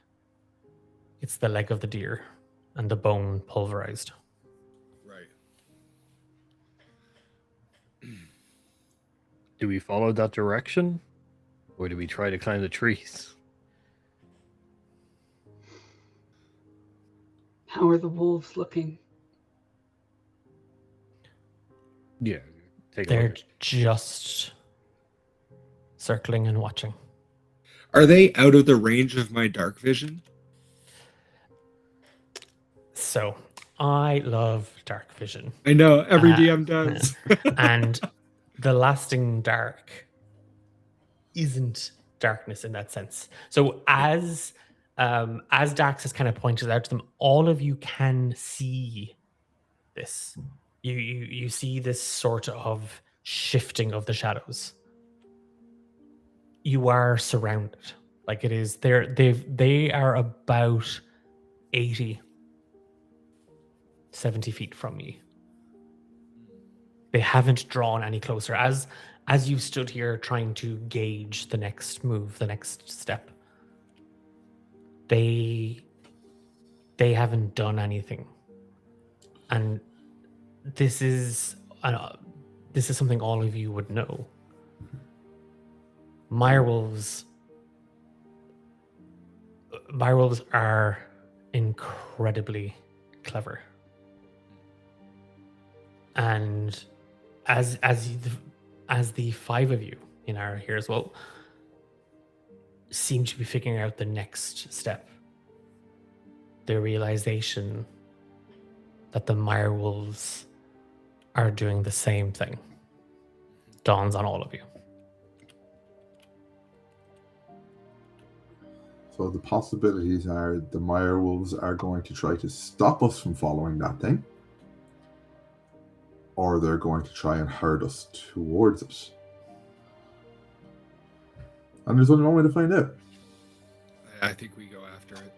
It's the leg of the deer and the bone pulverized. Right. Do we follow that direction? Or do we try to climb the trees? How are the wolves looking? Yeah. They're just circling and watching. Are they out of the range of my dark vision? So, I love dark vision. I know, every DM does. And the lasting dark isn't darkness in that sense. So as Dax has kind of pointed out to them, all of you can see this. You see this sort of shifting of the shadows. You are surrounded. Like it is they are about 80, 70 feet from you. They haven't drawn any closer. As you've stood here trying to gauge the next move, the next step, they haven't done anything. And this is something all of you would know. Mirewolves are incredibly clever. And as the five of you in our here as well seem to be figuring out the next step, the realization that the Mirewolves are doing the same thing dawns on all of you. So the possibilities are the Mirewolves are going to try to stop us from following that thing. or they're going to try and herd us towards it. And there's only one way to find out. I think we go after it.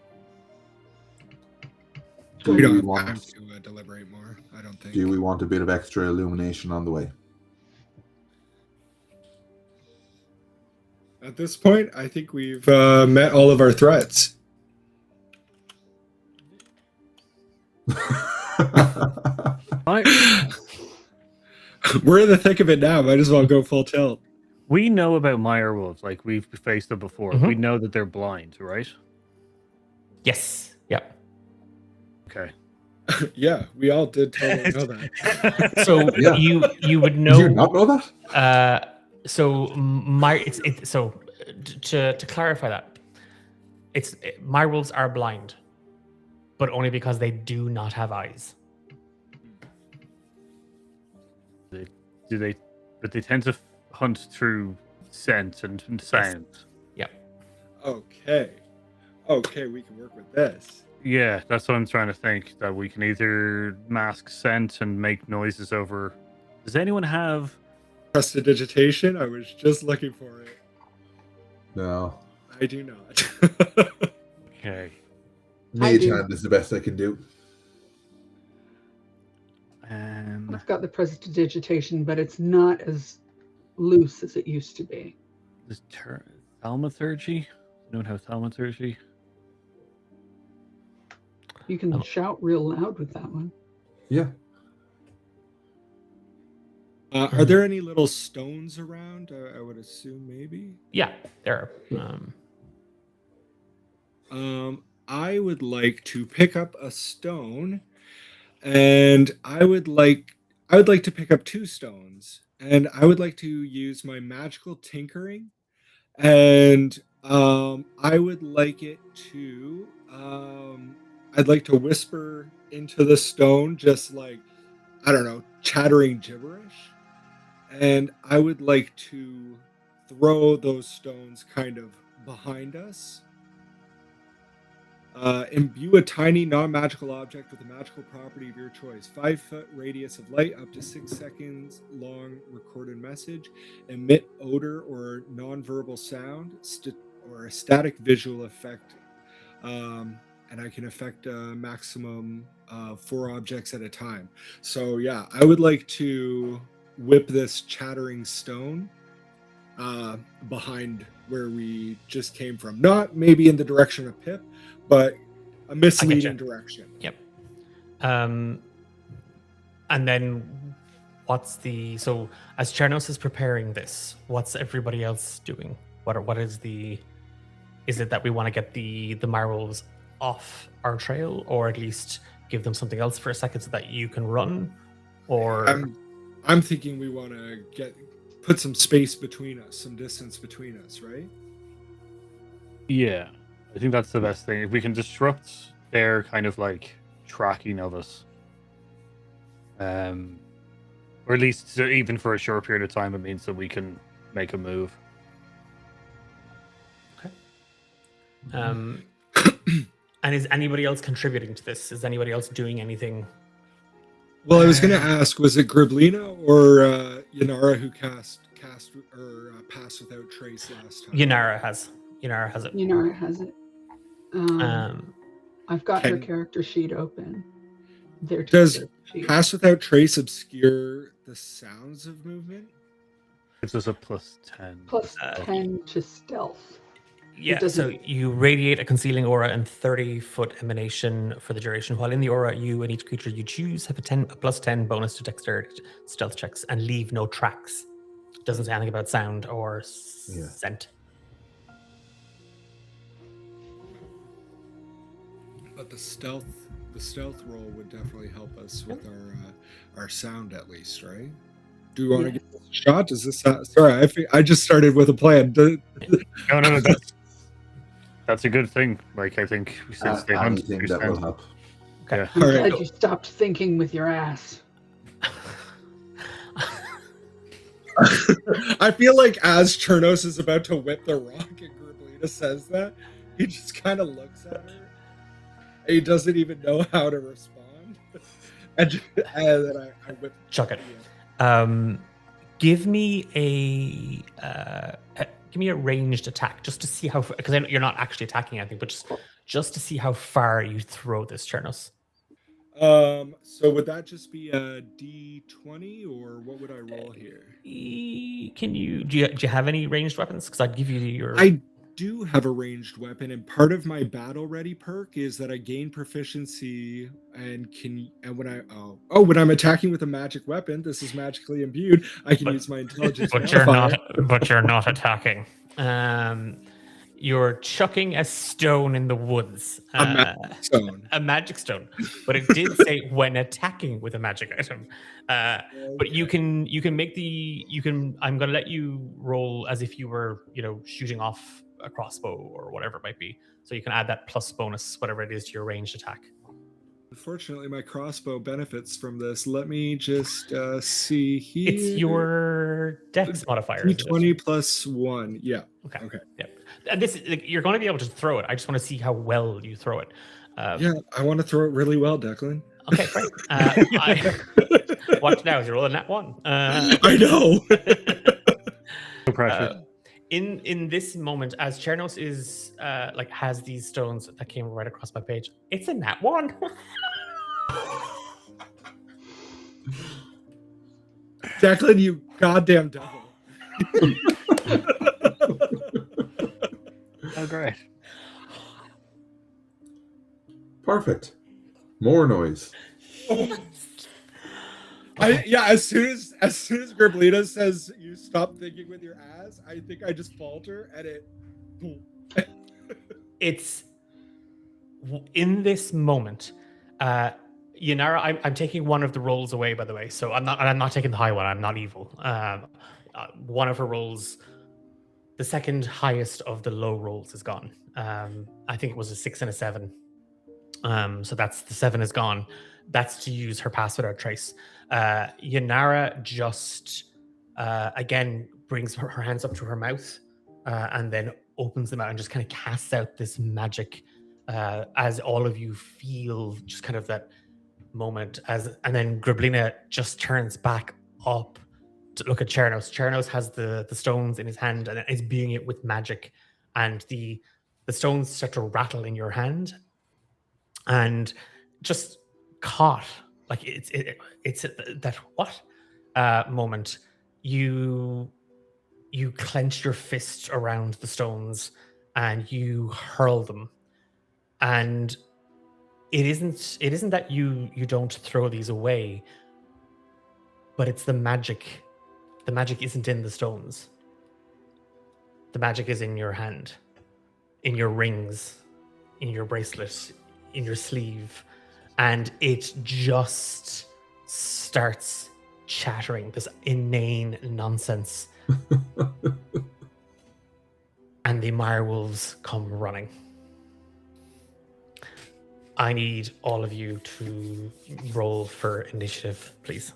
Do We don't we have want? time to deliberate more, I don't think. Do we want a bit of extra illumination on the way? At this point, I think we've met all of our threats. We're in the thick of it now. Might as well go full tilt. We know about Meyer wolves, like we've faced them before. Mhm. We know that they're blind, right? Yes. Yep. Okay. Yeah, we all did totally know that. So Yeah. you would Did know. you not know that? So to clarify that, my wolves are blind, but only because they do not have eyes. But they tend to hunt through scent and sound. Yep. Okay, we can work with this. Yeah, that's what I'm trying to think. That we can either mask scent and make noises over. Does anyone have? Prestidigitation. I was just looking for it. No. I do not. Okay. Mage do. hand is the best I can do. I've got the prestidigitation, but it's not as loose as it used to be. This thaumaturgy. Anyone have thaumaturgy? You can shout real loud with that one. Yeah. Are there any little stones around? I would assume maybe. Yeah, there are. I would like to pick up a stone, and I would like to pick up 2 stones, and I would like to use my magical tinkering, and I would like it to I'd like to whisper into the stone, just like, I don't know, chattering gibberish, and I would like to throw those stones kind of behind us. Imbue a tiny non-magical object with a magical property of your choice. 5-foot radius of light, up to 6 seconds long recorded message. Emit odor or non-verbal sound, or a static visual effect. And I can affect a maximum of 4 objects at a time. So yeah, I would like to whip this chattering stone behind where we just came from. Not maybe in the direction of Pip, but a misleading direction. Yep. And then so as Chernos is preparing this, what's everybody else doing? What is it that we want to get the marvels off our trail, or at least give them something else for a second so that you can run? Or I'm thinking we want to put some space between us, some distance between us, right? Yeah, I think that's the best thing. If we can disrupt their kind of like tracking of us, or at least even for a short period of time, it means that we can make a move. Okay. And is anybody else contributing to this? Is anybody else doing anything? Well, I was going to ask, was it Griblina or Yanara who cast or passed without trace last time? Yanara has it. Yanara has it. I've got her character sheet open. Does pass without trace obscure the sounds of movement? Gives us a +10. Plus 10 to stealth. Yeah, so you radiate a concealing aura and 30-foot emanation for the duration. While in the aura, you and each creature you choose have a +10 bonus to dexterity stealth checks and leave no tracks. Doesn't say anything about sound or scent. But the stealth roll would definitely help us with our sound, at least, right? Do you want to give this a shot? Does this sorry, I just started with a plan. No, that's a good thing. Like, I think since they hunt, Anything that will help. Okay. Yeah. I'm All glad right. you stopped thinking with your ass. I feel like as Chernos is about to whip the rock and Griblina says that, he just kind of looks at her. He doesn't even know how to respond. And then I whip. Chuck it. Give me a ranged attack just to see how, because you're not actually attacking anything, but just to see how far you throw this, Chernos. So would that just be a D20 or what would I roll here? Can you do you have any ranged weapons? Because I'd give you your. I do have a ranged weapon, and part of my battle ready perk is that I gain proficiency and when I'm attacking with a magic weapon, this is magically imbued. I can use my intelligence. But you're not attacking. You're chucking a stone in the woods. A magic stone. A magic stone. But it did say when attacking with a magic item. But you can I'm gonna let you roll as if you were, shooting off a crossbow or whatever it might be. So you can add that plus bonus, whatever it is, to your ranged attack. Unfortunately, my crossbow benefits from this. Let me just see here. It's your dex modifier. D20 plus 1. Yeah. Okay. Yeah. And this you're going to be able to throw it. I just want to see how well you throw it. Yeah, I want to throw it really well, Declan. Okay, great. Watch now. You're rolling that one. I know. No pressure. In this moment, as Chernos is has these stones that came right across my page, it's a nat 1. Declan, you goddamn devil. Oh, great. Perfect. More noise. As soon as Griblina says you stop thinking with your ass, I think I just falter and it. It's in this moment. Yanara, I'm taking one of the rolls away, by the way. So I'm not taking the high one. I'm not evil. One of her rolls, the second highest of the low rolls, is gone. I think it was a 6 and a 7. So that's the 7 is gone. That's to use her pass without trace. Yanara just again brings her hands up to her mouth and then opens them out and just kind of casts out this magic as all of you feel just kind of that moment and then Griblina just turns back up to look at Chernos. Chernos has the stones in his hand and is being it with magic, and the stones start to rattle in your hand and just caught like it's that what moment you clench your fist around the stones and you hurl them, and it isn't that you don't throw these away, but it's the magic isn't in the stones. The magic is in your hand, in your rings, in your bracelet, in your sleeve, and it just starts chattering this inane nonsense. And the direwolves come running. I need all of you to roll for initiative, please.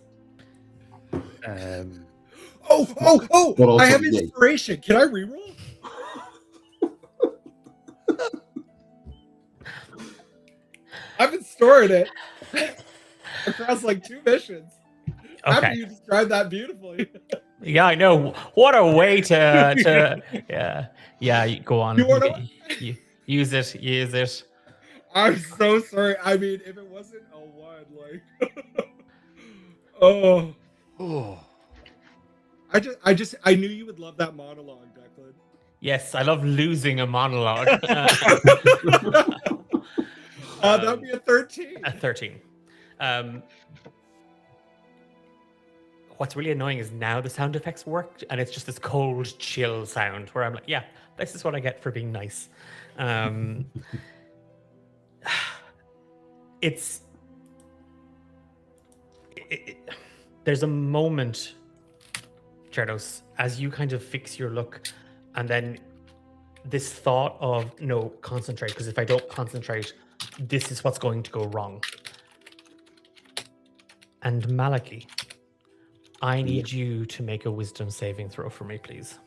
Oh! I have inspiration. Can I reroll? I've been storing it across like 2 missions. Okay. After you described that beautifully. Yeah, I know. What a way to yeah. Go on. You want to use it. I'm so sorry. I mean, if it wasn't a 1, like, oh. I knew you would love that monologue, Declan. Yes, I love losing a monologue. That'd be a 13. A 13. What's really annoying is now the sound effects worked, and it's just this cold, chill sound where I'm like, yeah, this is what I get for being nice. There's a moment, Chernos, as you kind of fix your look, and then this thought of, no, concentrate, because if I don't concentrate, this is what's going to go wrong. And Malaki, I need you to make a wisdom saving throw for me, please.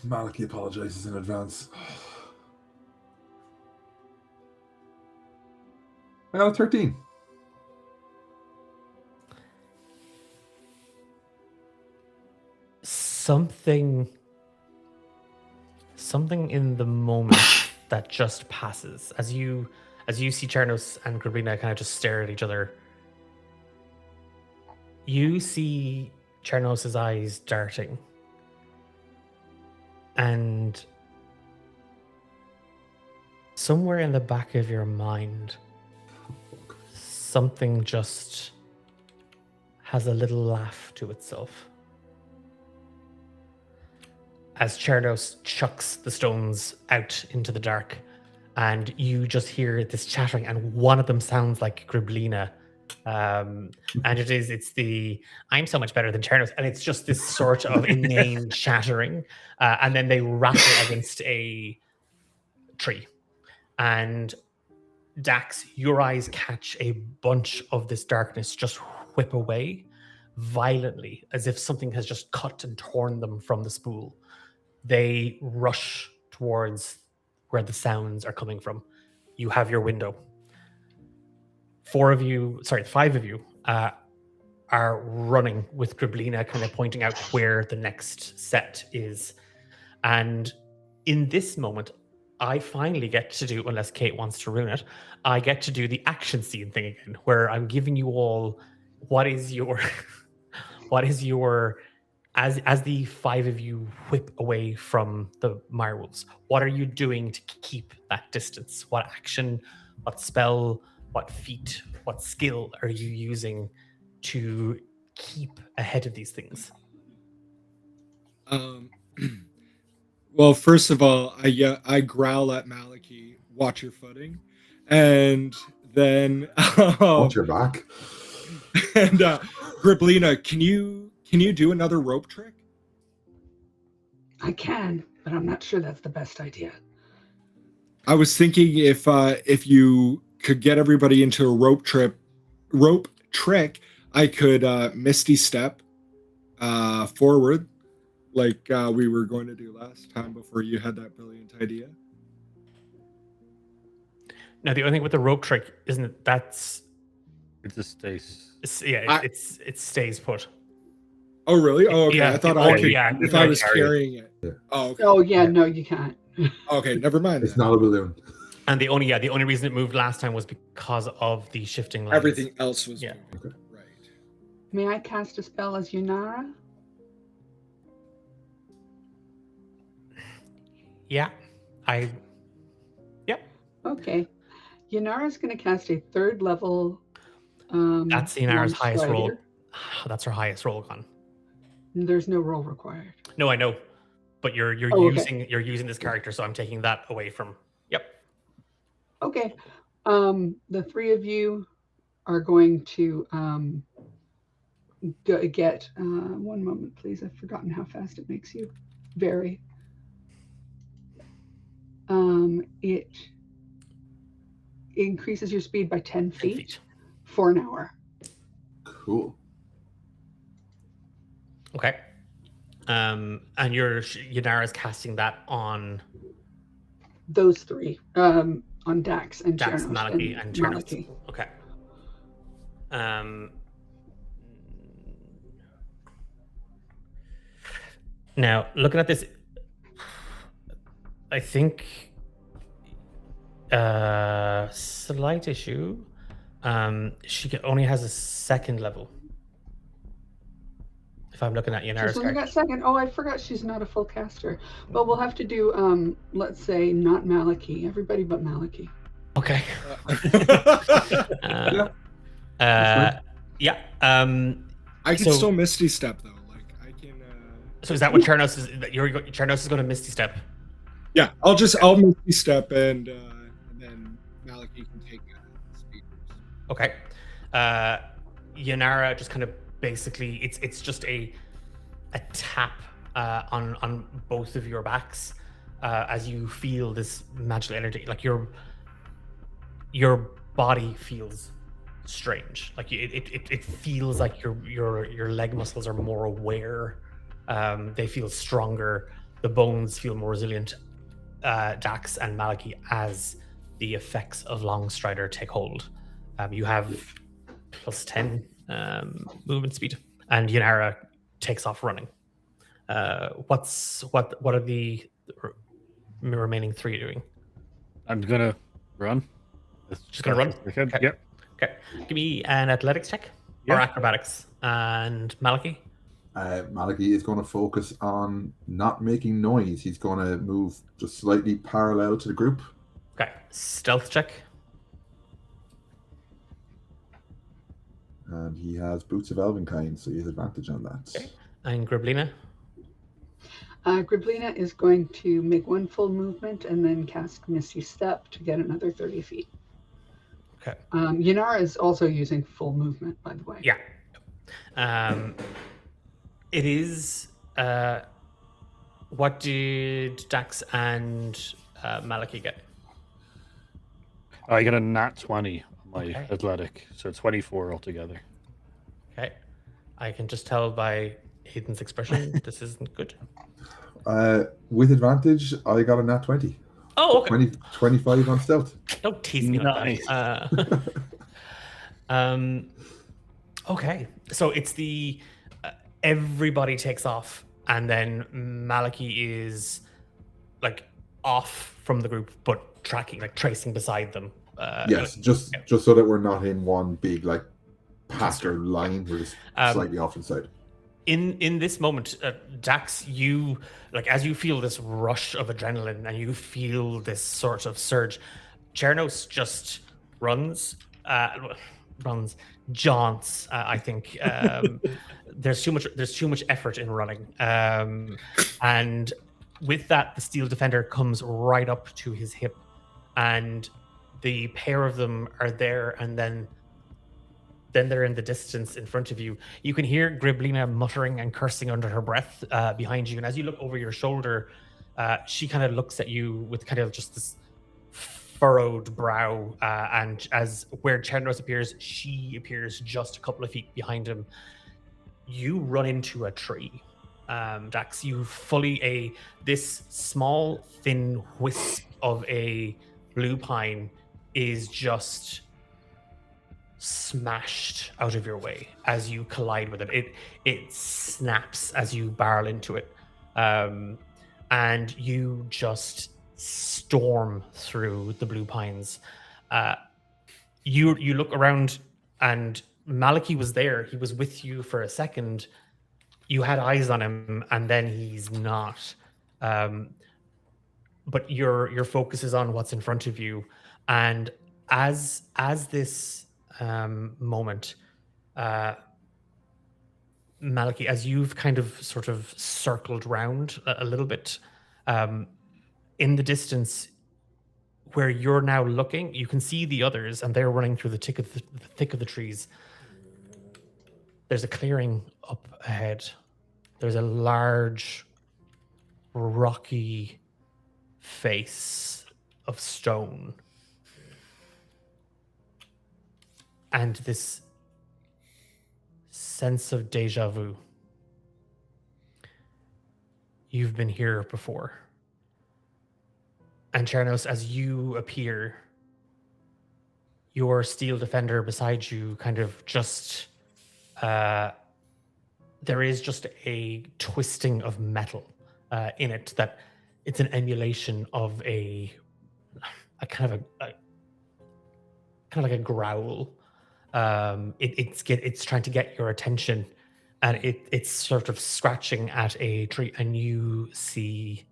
Malaki apologizes in advance. I got a 13. something in the moment that just passes as you see Chernos and Grabrina kind of just stare at each other. You see Chernos's eyes darting, and somewhere in the back of your mind, something just has a little laugh to itself. As Chernos chucks the stones out into the dark, and you just hear this chattering, and one of them sounds like Grabrina. And it's the I'm so much better than Chernos, and it's just this sort of inane chattering. And then they rattle against a tree. And Dax, your eyes catch a bunch of this darkness just whip away violently, as if something has just cut and torn them from the spool. They rush towards where the sounds are coming from. You have your window. 5 of you are running with Grabrina kind of pointing out where the next set is. And in this moment, I finally get to do, unless Kate wants to ruin it, I get to do the action scene thing again, where I'm giving you all what is your as the 5 of you whip away from the mirewolves, what are you doing to keep that distance? What action, what spell, what feat, what skill are you using to keep ahead of these things? Well, first of all, I growl at Maliki, watch your footing, and then Watch your back. And Grabrina, can you do another rope trick? I can, but I'm not sure that's the best idea. I was thinking if you could get everybody into a rope trick, I could misty step forward like we were going to do last time before you had that brilliant idea. Now, the only thing with the rope trick isn't it that's It just stays. it stays put. Oh, really? Oh, okay. Yeah, I thought I was carrying it. Yeah. Oh, okay. Oh yeah, no, you can't. Okay, never mind. It's then. not a balloon. And the only reason it moved last time was because of the shifting lines. Everything else was moving. Right. May I cast a spell as Yunara? Yeah. Okay. Yunara's going to cast a 3rd level. That's Yunara's long highest roll. strider. That's her highest roll gone. There's no roll required. No, I know. But you're okay. using this character, so I'm taking that away from. Yep. Okay. The 3 of you are going to get one moment, please. I've forgotten how fast it makes you vary. It increases your speed by 10 feet for an hour. Cool. Okay. And Yunara's casting that on Those 3. On Dax and Dax, Chernos Maliki, and Chernos. Maliki. Okay. Now, looking at this, I think slight issue. She only has a 2nd level. If I'm looking at Yunara's She's only character. got 2nd. Oh, I forgot she's not a full caster. But we'll have to do, let's say, not Maliki. Everybody but Maliki. Okay. Yeah. I can So- still misty step though. Like I can. So is that what Chernos is? Chernos is going to Misty Step? Yeah, I'll misty step and then Maliki can take speakers. Okay. Yunara just kind of basically it's just a tap on both of your backs as you feel this magical energy. Like your body feels strange. Like it feels like your leg muscles are more aware. They feel stronger. The bones feel more resilient. Dax and Maliki, as the effects of Longstrider take hold. You have +10 movement speed, and Yunara takes off running. What are the remaining 3 doing? I'm gonna run. Just gonna run? Okay. Okay. Yep. Okay. Give me an athletics check or Yeah. acrobatics. And Malachi? Maliki is going to focus on not making noise. He's going to move just slightly parallel to the group. Okay. Stealth check. And he has Boots of Elvenkind, so he has advantage on that. Okay. And Griblina? Griblina is going to make 1 full movement and then cast Misty Step to get another 30 feet. Okay. Yanara is also using full movement, by the way. Yeah. It is. What did Dax and Malachi get? I got a nat 20 on my Okay. athletic, so 24 altogether. Okay. I can just tell by Aiden's expression this isn't good. With advantage, I got a nat 20. Oh, okay. 25 on stealth. Don't tease me like that. Okay. So it's the everybody takes off, and then Malachi is like off from the group, but tracing beside them. Yes, just so that we're not in one big like pack or line. We're just slightly off inside. In this moment, Dax, you as you feel this rush of adrenaline and you feel this sort of surge, Chernos just jaunts. I think there's too much effort in running, and with that, the steel defender comes right up to his hip, and the pair of them are there, and then they're in the distance in front of you. You can hear Griblina muttering and cursing under her breath behind you. And as you look over your shoulder, she kind of looks at you with kind of just this furrowed brow. And as where Chandros appears, she appears just a couple of feet behind him. You run into a tree. Dax, you this small, thin wisp of a blue pine is just smashed out of your way as you collide with it. It snaps as you barrel into it, and you just storm through the blue pines. You look around, and Malachi was there. He was with you for a second. You had eyes on him, and then he's not. But your focus is on what's in front of you, and as this moment, Malachi, as you've kind of sort of circled round a little bit, in the distance where you're now looking, you can see the others, and they're running through the thick of the trees. There's a clearing up ahead. There's a large, rocky face of stone. And this sense of deja vu. You've been here before. And Chernos, as you appear, your steel defender beside you kind of just... there is just a twisting of metal in it, that it's an emulation of a kind of like a growl. It's trying to get your attention, and it's sort of scratching at a tree, and you see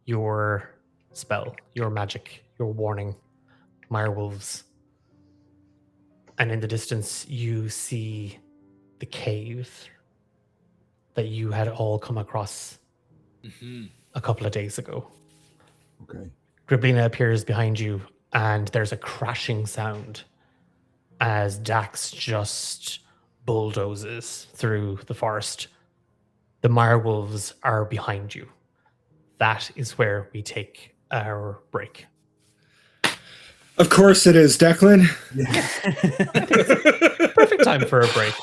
your spell, your magic, your warning, mirewolves. And in the distance, you see the cave that you had all come across a couple of days ago. Okay. Griblina appears behind you, and there's a crashing sound as Dax just bulldozes through the forest. The mirewolves are behind you. That is where we take our break. Of course it is, Declan. Perfect time for a break.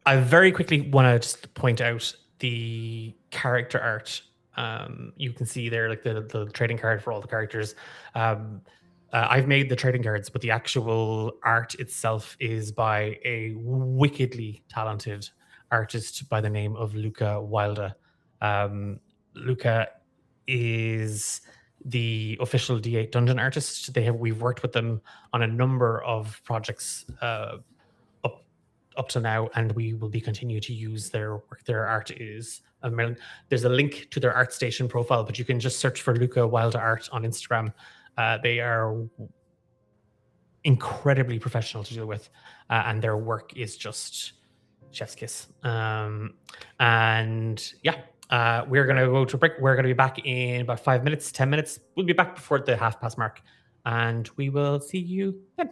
I very quickly want to just point out the character art. You can see there, like the trading card for all the characters. I've made the trading cards, but the actual art itself is by a wickedly talented artist by the name of Luca Wilder. Luca is the official D8 dungeon artist. We've worked with them on a number of projects up to now, and we will be continue to use their work. Their art is there's a link to their ArtStation profile, but you can just search for Luca Wilder Art on Instagram. They are incredibly professional to deal with, and their work is just chef's kiss. And yeah, we're going to go to a break. We're going to be back in about 5 minutes, 10 minutes. We'll be back before the half-past mark, and we will see you then.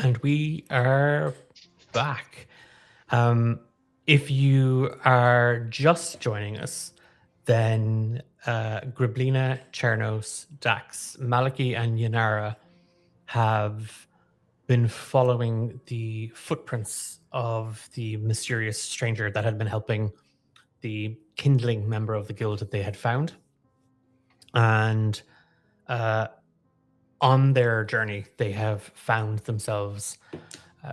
And we are back. If you are just joining us, then Griblina, Chernos, Dax, Maliki, and Yanara have been following the footprints of the mysterious stranger that had been helping the kindling member of the guild that they had found. And on their journey, they have found themselves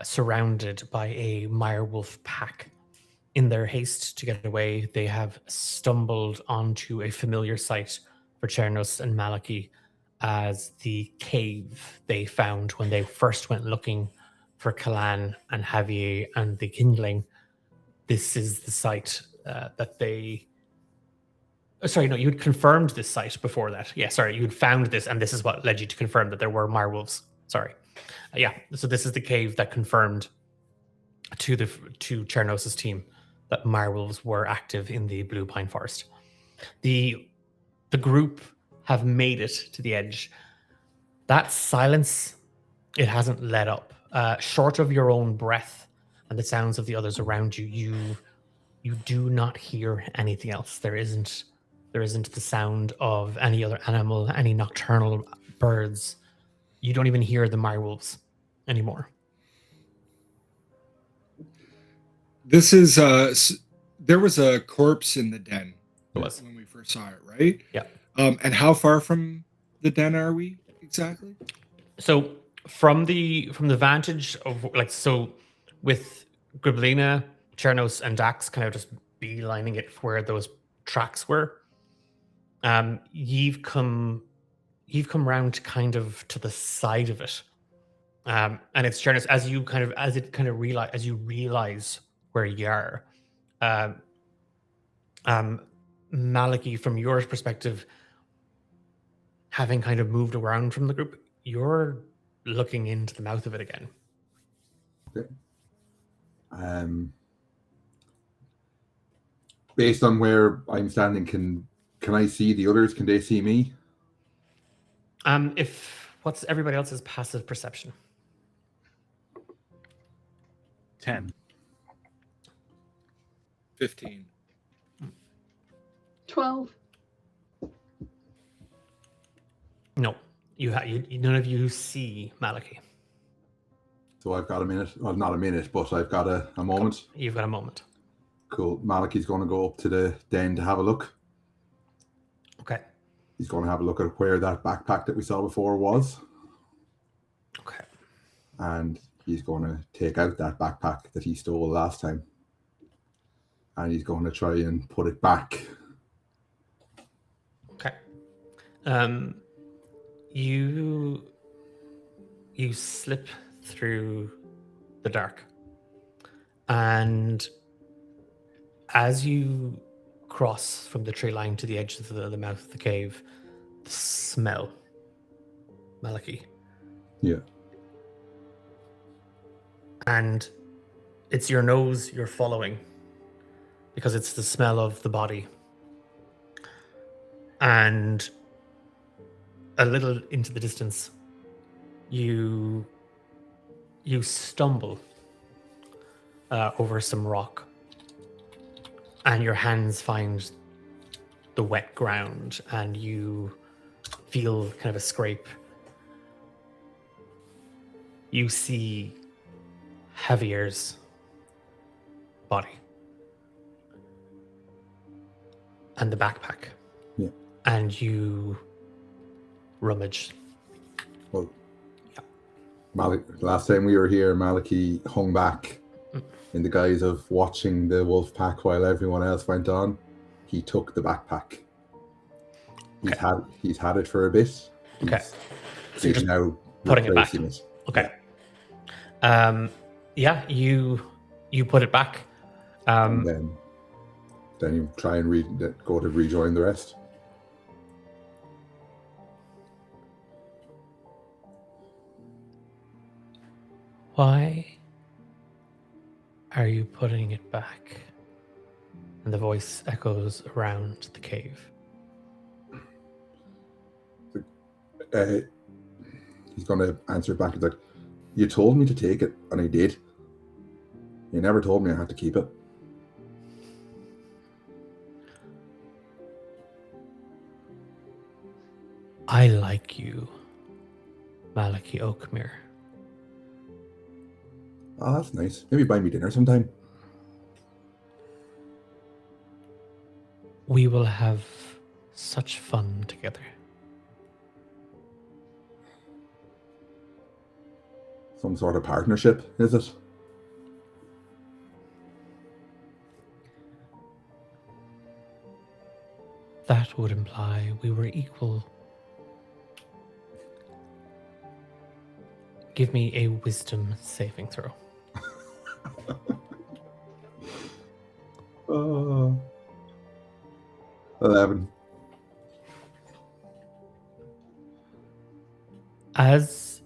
surrounded by a direwolf pack. In their haste to get away, they have stumbled onto a familiar sight for Chernos and Maliki as the cave they found when they first went looking for Kalan and Javier and the Kindling. This is the site that they... Sorry, no, you had confirmed this site before that. Yeah, sorry, you had found this, and this is what led you to confirm that there were marewolves. Sorry. Yeah, so this is the cave that confirmed to Chernos' team that marewolves were active in the Blue Pine Forest. The group have made it to the edge. That silence, it hasn't let up. Short of your own breath and the sounds of the others around you, you do not hear anything else. There isn't the sound of any other animal, any nocturnal birds. You don't even hear the marewolves anymore. This is there was a corpse in the den. It was. When we first saw it, right? Yeah. And how far from the den are we exactly? So from the vantage of with Griblina, Chernos, and Dax kind of just beelining it where those tracks were. You've come round kind of to the side of it. And it's Chernos as you realize where you are. Maliki, from your perspective, having kind of moved around from the group, you're looking into the mouth of it again. Okay. Based on where I'm standing, can I see the others? Can they see me? What's everybody else's passive perception? 10. 15. 12. No, none of you see Maliki. So I've got a minute. Well, not a minute, but I've got a moment. You've got a moment. Cool. Maliki's going to go up to the den to have a look. Okay. He's going to have a look at where that backpack that we saw before was. Okay. And he's going to take out that backpack that he stole last time. And he's going to try and put it back. Okay. You slip through the dark. And as you cross from the tree line to the edge of the mouth of the cave, the smell, Maliki. Yeah. And it's your nose you're following because it's the smell of the body. And a little into the distance, you stumble over some rock, and your hands find the wet ground, and you feel kind of a scrape. You see Javier's body and the backpack. Yeah. And you rummage. Well, yeah. Last time we were here, Maliki hung back in the guise of watching the wolf pack while everyone else went on. He took the backpack. He's had it for a bit. Okay. So you're just now putting it back. Okay. Yeah, you put it back. And then you try and go to rejoin the rest. Why are you putting it back? And the voice echoes around the cave. He's going to answer back. He's like, you told me to take it, and I did. You never told me I had to keep it. I like you, Maliki Oakmere. Oh, that's nice. Maybe buy me dinner sometime. We will have such fun together. Some sort of partnership, is it? That That would imply we were equal. Give me a wisdom saving throw. 11. As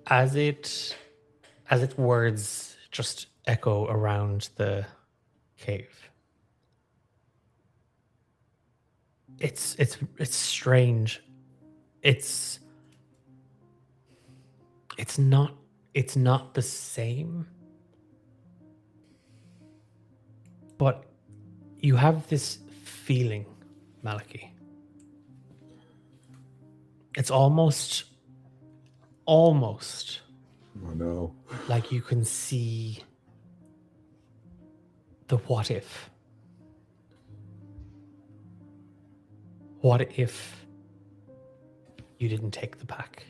its words just echo around the cave. It's strange. It's not the same. But you have this feeling, Malachi. It's almost Oh no. like you can see the what if. What if you didn't take the pack?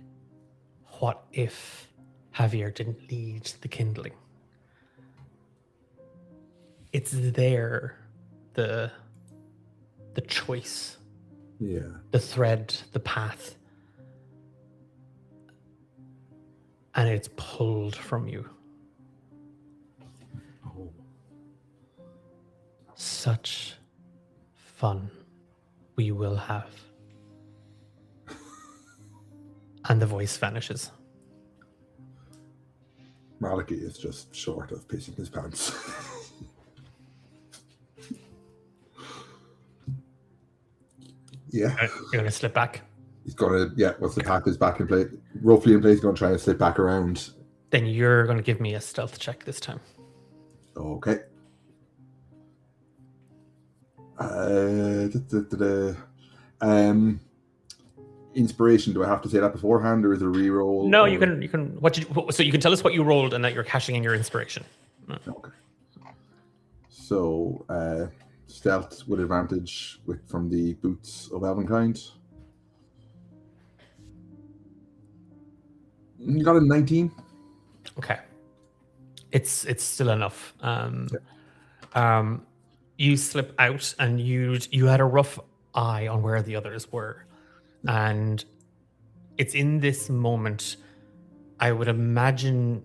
What if Javier didn't lead the kindling? It's there, the choice, Yeah. the thread, the path, and it's pulled from you. Oh. Such fun we will have. And the voice vanishes. Malachi is just short of pissing his pants. Yeah. You're going to slip back. He's gonna, once the pack is back in place, roughly in place, he's gonna try and slip back around. Then you're going to give me a stealth check this time. Okay. Inspiration, do I have to say that beforehand or is it a reroll? No, or... you can so you can tell us what you rolled and that you're cashing in your inspiration. Okay. So stealth with advantage from the boots of Elvenkind. You got a 19. Okay. It's still enough. You slip out and you had a rough eye on where the others were. And it's in this moment, I would imagine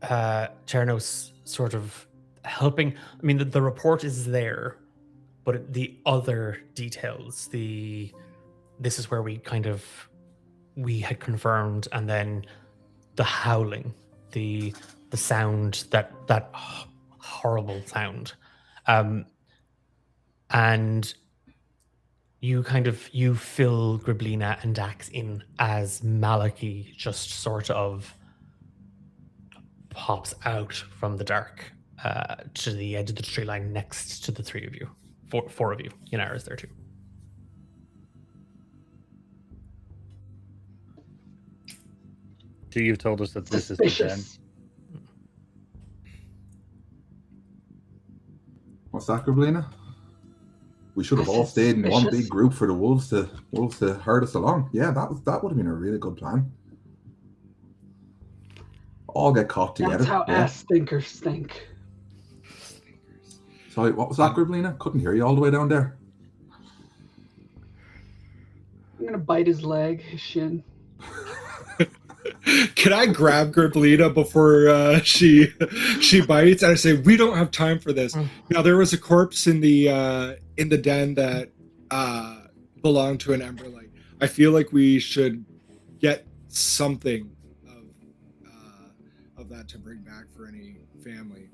Chernos sort of helping. I mean, the report is there, but the other details, this is where we had confirmed, and then the howling, the sound, that horrible sound, and you fill Griblina and Dax in as Malachi just sort of pops out from the dark to the edge of the tree line next to the three of you. Four of you. Yanara's there too. So you've told us that this is the den. What's that, Griblina? We should have all stayed in one big group for the wolves to herd us along. Yeah, that would have been a really good plan. All get caught together. That's how ass stinkers stink. Sorry, what was that, Griblina? Couldn't hear you all the way down there. I'm gonna bite his leg, his shin. Can I grab Griblina before she bites? And I say, we don't have time for this. Now, there was a corpse in the den that belonged to an Emberlight. I feel like we should get something of that to bring back for any family.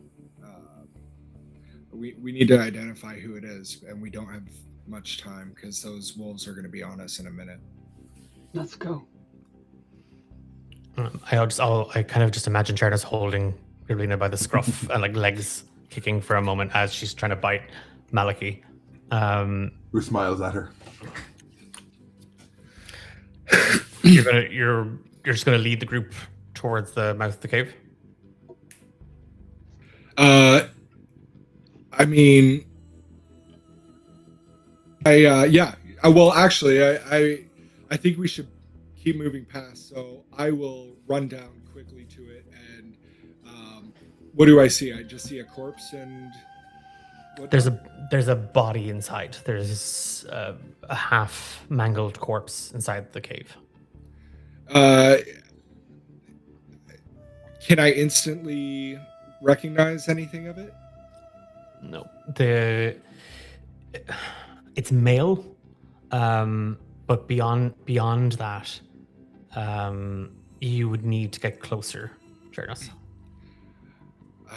We need to identify who it is, and we don't have much time because those wolves are going to be on us in a minute. Let's go. I kind of just imagine Chernos holding Griblina by the scruff and legs kicking for a moment as she's trying to bite Malachi. Who smiles at her? You're just gonna lead the group towards the mouth of the cave. I mean, well, actually, I think we should keep moving past. So I will run down quickly to it, and what do I see? I just see a corpse and There's a body inside. There's a half mangled corpse inside the cave. Can I instantly recognize anything of it? No, it's male, but beyond that, you would need to get closer, Jonas.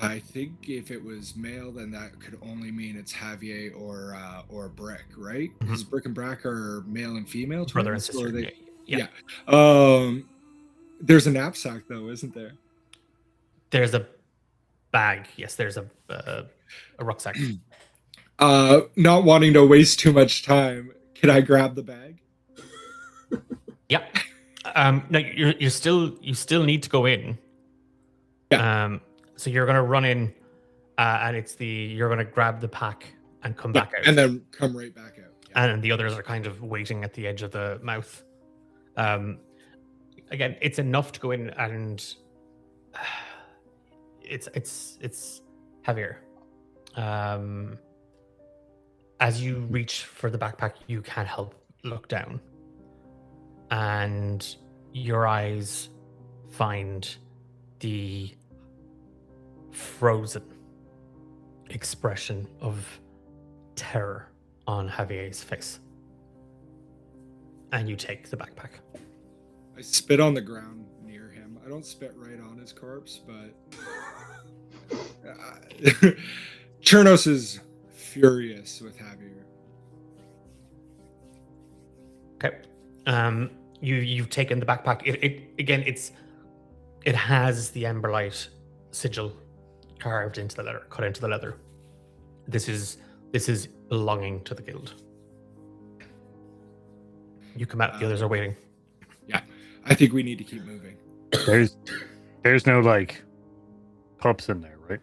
I think if it was male, then that could only mean it's Javier or Brick, right? Because Brick and Brack are male and female twins, Brother and sister. Yeah. There's a knapsack though, isn't there? There's a bag. Yes, there's a rucksack. Not wanting to waste too much time, can I grab the bag? Yeah. No, you still need to go in. Yeah. So you're gonna run in, and you're gonna grab the pack and come back out, and then come right back out. Yeah. And the others are kind of waiting at the edge of the mouth. Again, it's enough to go in, and it's heavier. As you reach for the backpack, you can't help look down, and your eyes find the frozen expression of terror on Javier's face. And you take the backpack. I spit on the ground near him. I don't spit right on his corpse, but Chernos is furious with Javier. Okay. You've taken the backpack. It has the Emberlight sigil carved into the leather, cut into the leather. This is belonging to the guild. You come out, the others are waiting. Yeah, I think we need to keep moving. There's no like pups in there, right?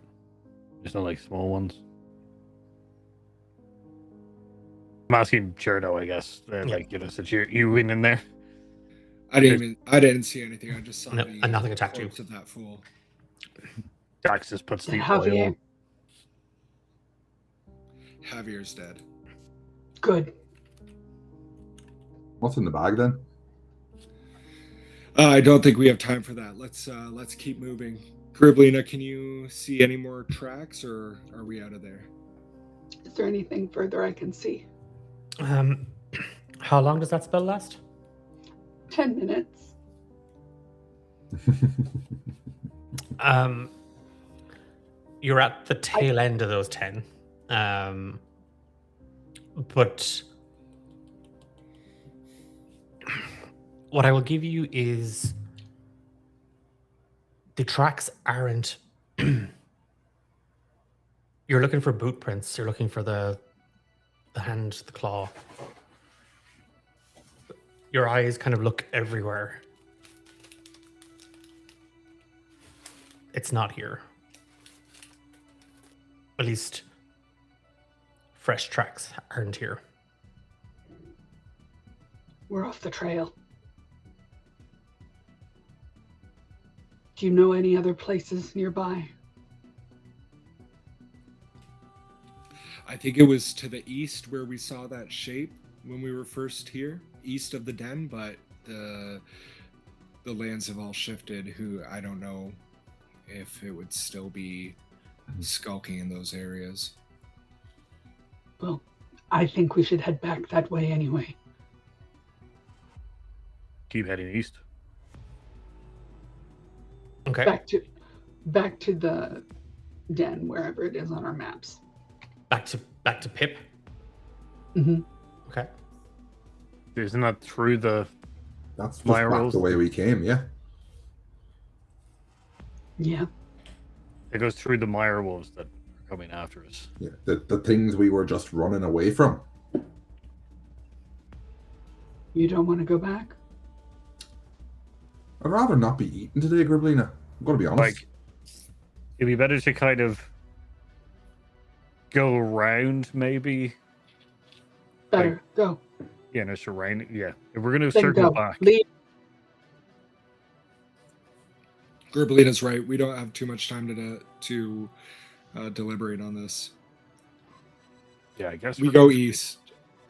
There's no like small ones. I'm asking Cherno, I guess. Like, since you went in there. I didn't see anything. I just saw and nothing attacked you. Of that fool. Dax just puts the Javier. oil. Javier's dead. Good. What's in the bag then? I don't think we have time for that. Let's keep moving. Griblina, can you see any more tracks, or are we out of there? Is there anything further I can see? How long does that spell last? 10 minutes. You're at the tail end of those 10. But what I will give you is the tracks aren't. You're looking for boot prints. You're looking for the hand, the claw. Your eyes kind of look everywhere. It's not here. At least fresh tracks aren't here. We're off the trail. Do you know any other places nearby? I think it was to the east where we saw that shape when we were first here, east of the den, but the lands have all shifted. I don't know if it would still be skulking in those areas. Well, I think we should head back that way anyway. Keep heading east. Okay. Back to the den, wherever it is on our maps. Back to Pip. Mm-hmm. Okay. Isn't that through the? That's just back the way we came. Yeah. Yeah. It goes through the mire wolves that are coming after us. Yeah. The things we were just running away from. You don't want to go back? I'd rather not be eaten today, Griblina. I'm going to be honest. Like, it'd be better to kind of go around, maybe. Better go. Yeah, no, surround. Yeah, if we're gonna Then circle go. back. Leave. Griblina's right. We don't have too much time to deliberate on this. Yeah, I guess we go east.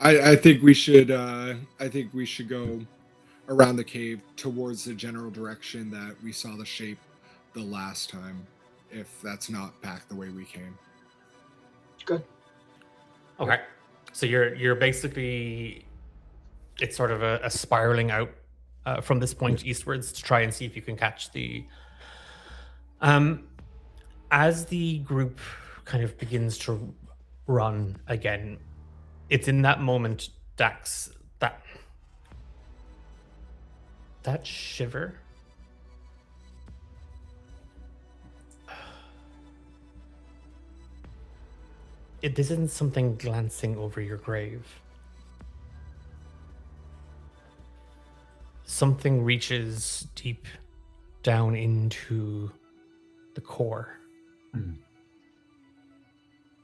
I think we should. I think we should go around the cave towards the general direction that we saw the shape the last time. If that's not back the way we came. Good. Okay. So you're basically, it's sort of a spiraling out from this point eastwards to try and see if you can catch the. As the group kind of begins to run again, it's in that moment, Dax, that shiver. This isn't something glancing over your grave. Something reaches deep down into the core. Mm.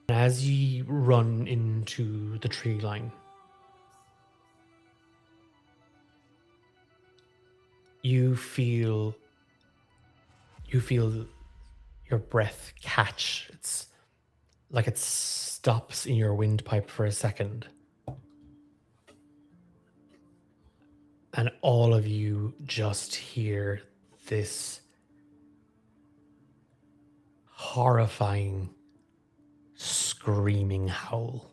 As you run into the tree line, you feel your breath catch. It's like it stops in your windpipe for a second. And all of you just hear this horrifying, screaming howl.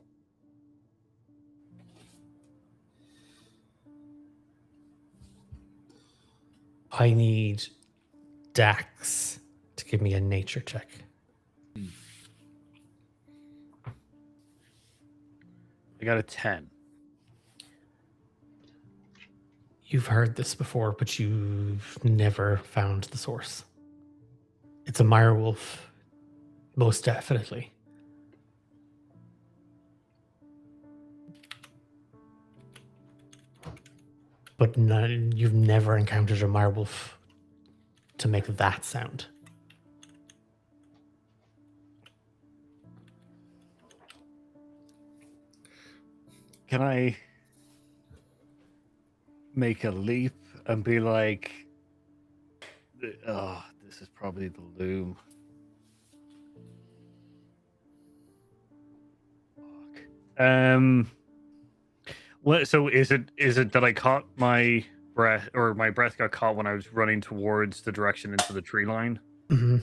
I need Dax to give me a nature check. I got a 10. You've heard this before, but you've never found the source. It's a mirewolf, most definitely. But you've never encountered a mirewolf to make that sound. Can I make a leap and be like, oh, this is probably the loom. Fuck. What? So is it that I caught my breath, or my breath got caught when I was running towards the direction into the tree line? Mm-hmm.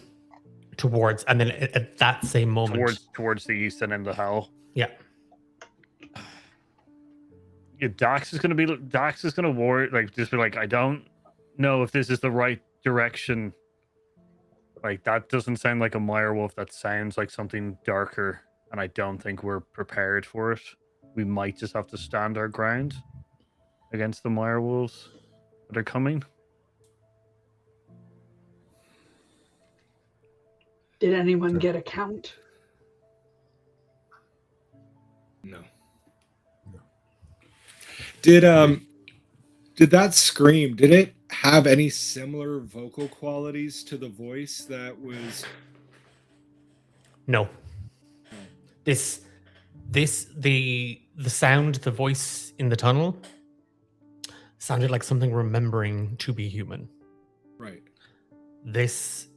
Towards, and then at that same moment, towards the east and in the hell. Yeah. Yeah, Dax is gonna worry, like, just be like, I don't know if this is the right direction. Like, that doesn't sound like a mirewolf. That sounds like something darker, and I don't think we're prepared for it. We might just have to stand our ground against the mirewolves that are coming. Did anyone get a count? No. Did that scream, did it have any similar vocal qualities to the voice that was? No. The sound, the voice in the tunnel sounded like something remembering to be human. Right. This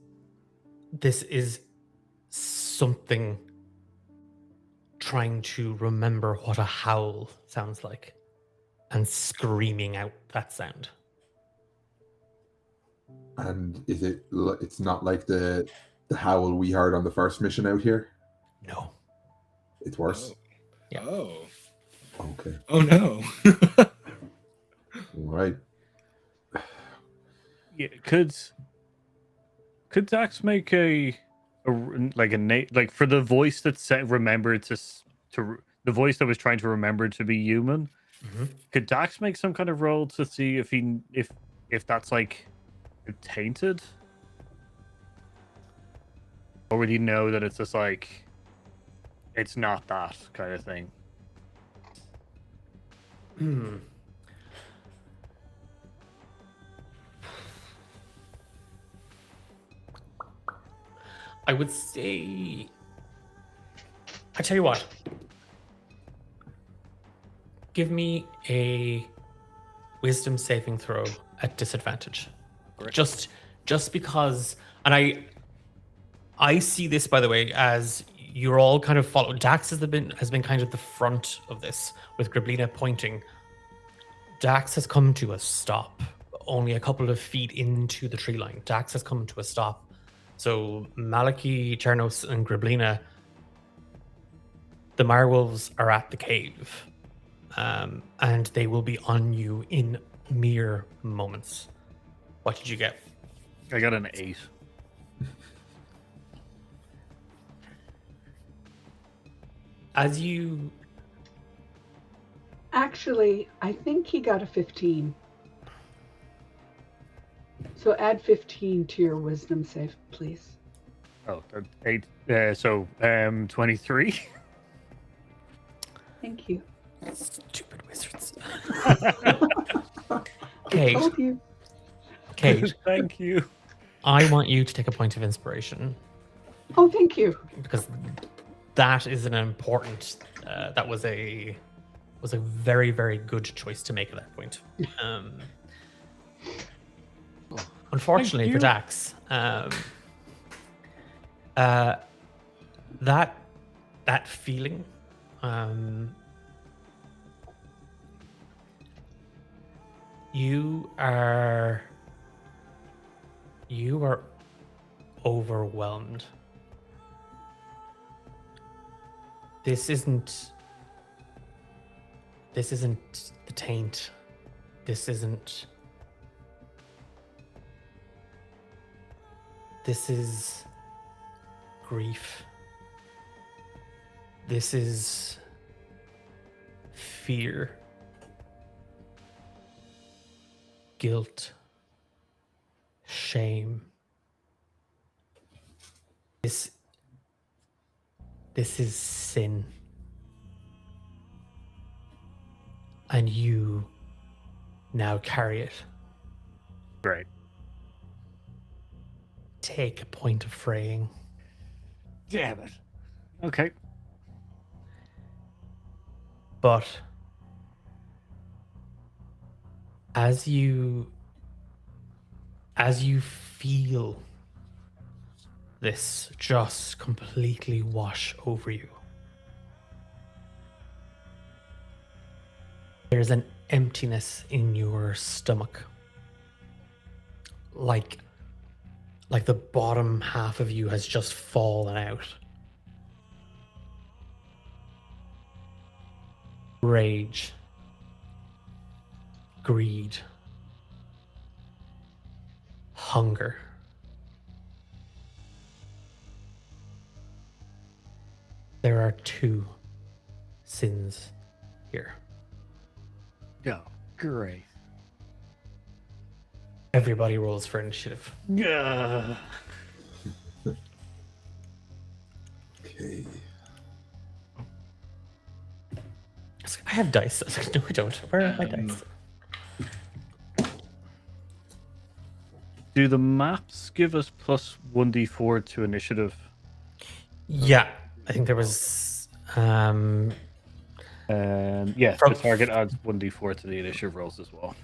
is something trying to remember what a howl sounds like and screaming out that sound. And is it? It's not like the howl we heard on the first mission out here. No. It's worse. Oh. Yeah. Oh. Okay. Oh no. Right. Yeah, could Dax make like for the voice that remembered to the voice that was trying to remember to be human? Mm-hmm. Could Dax make some kind of roll to see if that's like tainted, or would he know that it's just like it's not that kind of thing? I would say, I tell you what, give me a wisdom saving throw at disadvantage. Correct. Just because, and I see this, by the way, as you're all kind of following. Dax has been kind of the front of this, with Griblina pointing. Dax has come to a stop, only a couple of feet into the tree line. Dax has come to a stop. So Maliki, Chernos, and Griblina, the Marewolves are at the cave, and they will be on you in mere moments. What did you get? I got an 8. As you... Actually, I think he got a 15. So add 15 to your wisdom save, please. Oh, 8. So 23. Thank you. Stupid wizards. I Kate, told you. Kate, Thank you. I want you to take a point of inspiration, Oh, thank you. because that is an important... that was a very, very good choice to make at that point. Unfortunately for Dax, that feeling, you are overwhelmed. This isn't the taint. This is grief. This is fear, guilt, shame. This is sin. And you now carry it. Right. Take a point of fraying. Damn it. Okay. But as you feel this just completely wash over you, there's an emptiness in your stomach. Like the bottom half of you has just fallen out. Rage, greed, hunger. There are 2 sins here. Oh, great. Everybody rolls for initiative. Yeah. Okay. I have dice. No, I don't. Where are my dice? Do the maps give us plus 1d4 to initiative? Yeah, I think there was. Yeah, From- the target adds 1d4 to the initiative rolls as well.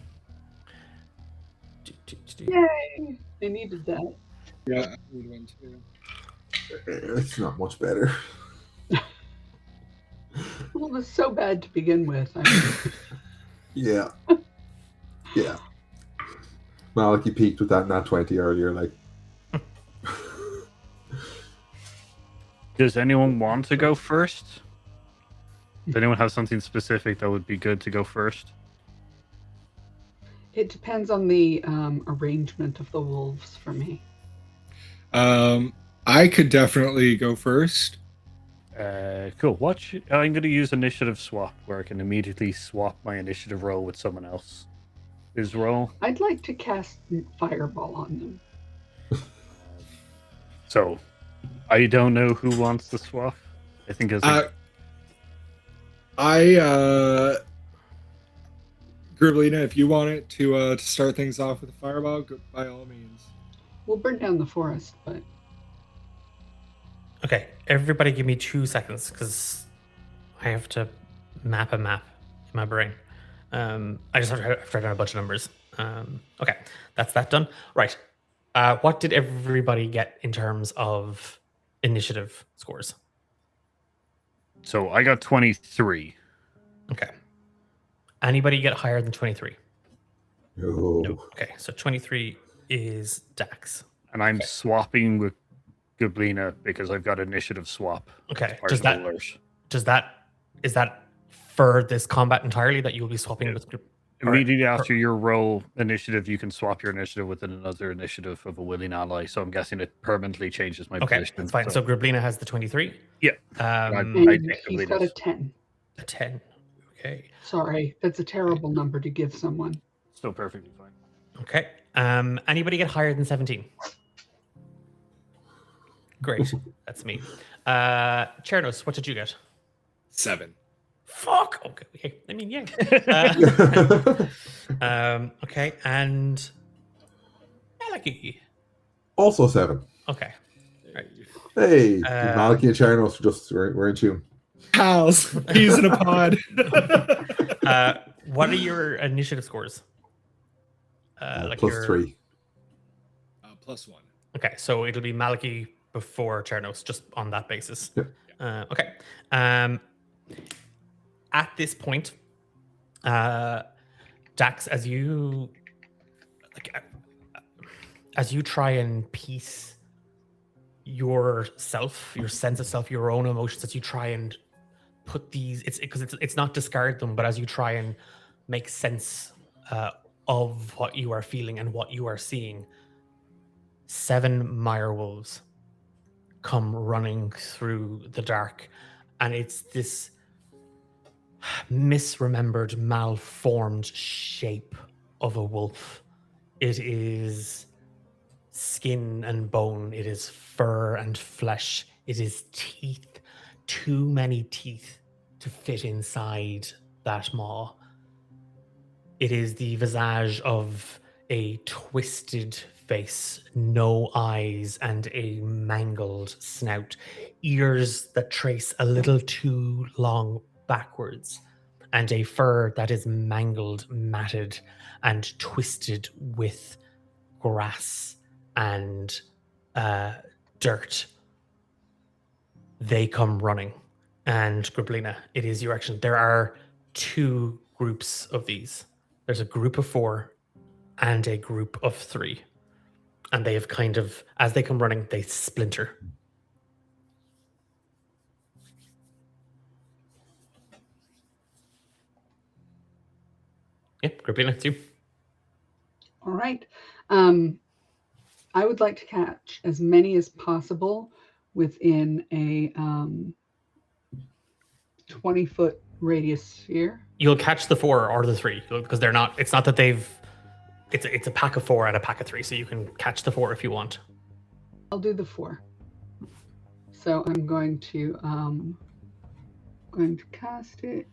Yay! I needed that. Yeah, I need one too. It's not much better. Well, it was so bad to begin with. I mean, Yeah. Yeah. Maliki peaked with that nat 20 earlier, like. Does anyone want to go first? Does anyone have something specific that would be good to go first? it depends on the arrangement of the wolves for me. I could definitely go first. Cool. I'm going to use initiative swap, where I can immediately swap my initiative roll with someone else's roll. I'd like to cast Fireball on them. So, I don't know who wants to swap. I think as Griblina, if you want it to start things off with a fireball, by all means. We'll burn down the forest, but Okay, everybody give me 2 seconds because I have to map a map in my brain. I just have to write down a bunch of numbers. Okay, that's that done. Right. What did everybody get in terms of initiative scores? So I got 23. Okay. Anybody get higher than 23? Oh. No. Okay, so 23 is Dax. And I'm swapping with Goblina because I've got initiative swap. Okay. Part of the alert. Is that for this combat entirely that you'll be swapping with group? Immediately after your roll initiative, you can swap your initiative with another initiative of a willing ally. So I'm guessing it permanently changes my Okay, position. that's fine. So Grablina has the 23. Yeah. And I he's got a 10. A 10. Okay. Sorry, that's a terrible number to give someone. Still perfectly fine. Okay. Anybody get higher than 17? Great. That's me. Chernos, what did you get? 7. Fuck. Okay. I mean, yeah. Okay. And Malachi. Also 7. Okay. Right. Hey, Maliki and Charnos we're in tune. Pals, peas in a pod. What are your initiative scores? Plus 3. +1. Okay, so it'll be Malachi before Chernos, just on that basis. Yep. Okay. At this point, Dax, as you try and piece yourself, your sense of self, your own emotions, as you try and put these, it's not discard them, but as you try and make sense of what you are feeling and what you are seeing, 7 mirewolves come running through the dark, and it's this misremembered, malformed shape of a wolf. It is skin and bone, it is fur and flesh, it is teeth, too many teeth to fit inside that maw. It is the visage of a twisted face, no eyes, and a mangled snout, ears that trace a little too long backwards, and a fur that is mangled, matted, and twisted with grass and dirt. They come running. And Grablina, it is your action. There are 2 groups of these. There's a group of 4 and a group of 3. And they have kind of, as they come running, they splinter. Yep, Grablina, it's you. All right. I would like to catch as many as possible within a 20-foot radius sphere. You'll catch the 4 or the 3 because they're not. It's not that they've. It's a pack of 4 and a pack of 3, so you can catch the 4 if you want. I'll do the 4. So I'm going to cast it,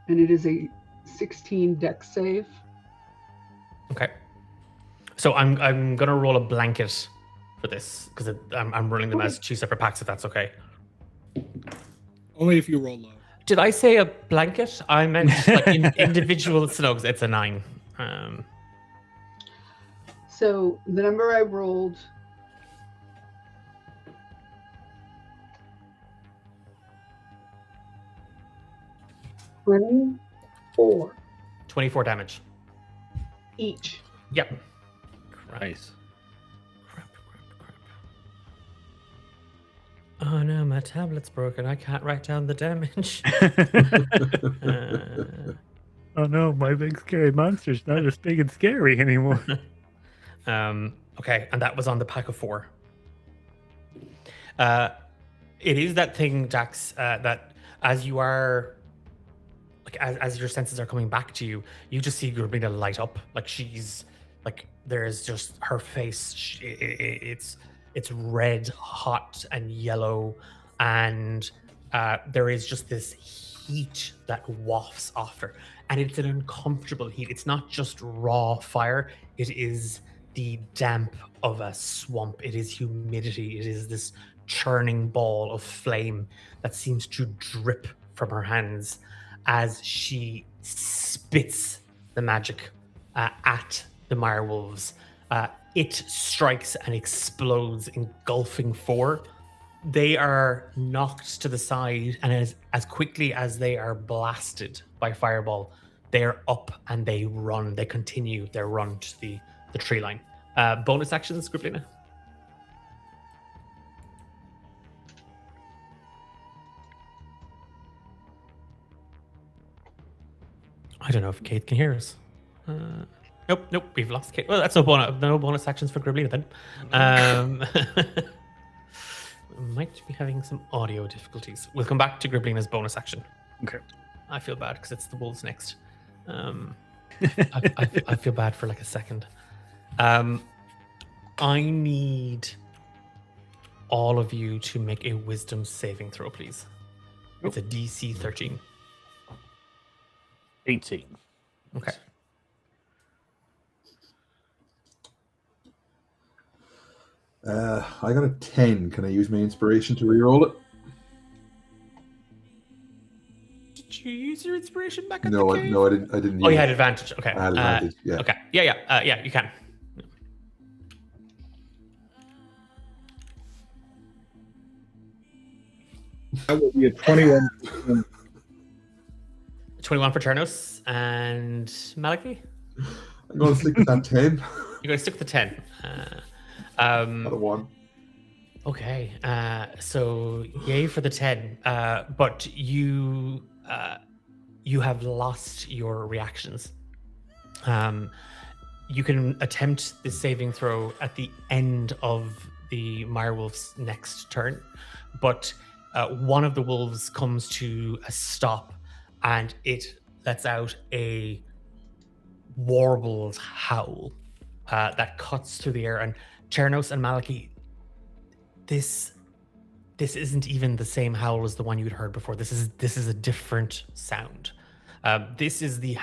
and it is a 16 dex save. Okay. So I'm gonna roll a blanket for this because I'm running them as 2 separate packs. If that's okay. Only if you roll low. Did I say a blanket? I meant like individual snugs. It's a 9. So the number I rolled $24 24 damage. each. Yep. Nice. Crap. Oh no, my tablet's broken. I can't write down the damage. Oh no, my big scary monster's not as big and scary anymore. Okay, and that was on the pack of 4. It is that thing, Dax, that as you are, like, as your senses are coming back to you, you just see Grablina light up. Like she's, like, there's just her face. It's red, hot, and yellow, and there is just this heat that wafts off her, and it's an uncomfortable heat. It's not just raw fire. It is the damp of a swamp. It is humidity. It is this churning ball of flame that seems to drip from her hands as she spits the magic at the mirewolves. It strikes and explodes, engulfing 4, they are knocked to the side, and as quickly as they are blasted by fireball, they're up and they run. They continue their run to the tree line. Bonus actions, Scriblina. I don't know if Kate can hear us. Nope, we've lost Kate. Well, that's no bonus actions for Griblina then. Might be having some audio difficulties. We'll come back to Griblina's bonus action. Okay. I feel bad because it's the wolves next. I feel bad for like a second. I need all of you to make a wisdom saving throw, please. It's a DC 13. 18. Okay. I got a 10. Can I use my inspiration to reroll it? Did you use your inspiration back at No, the cave? no, I didn't. I didn't. Oh, use you had it. advantage. Okay. I had advantage. Yeah. Okay. Yeah, you can. That will be a 21. 21 for Chernos and Maliki. I'm going to stick with that 10. You're going to stick with the 10. Not a 1. Okay. So yay for the 10. But you have lost your reactions. You can attempt the saving throw at the end of the Mirewolf's next turn, but one of the wolves comes to a stop and it lets out a warbled howl that cuts through the air. And Chernos and Maliki, this isn't even the same howl as the one you'd heard before. This is a different sound. This is the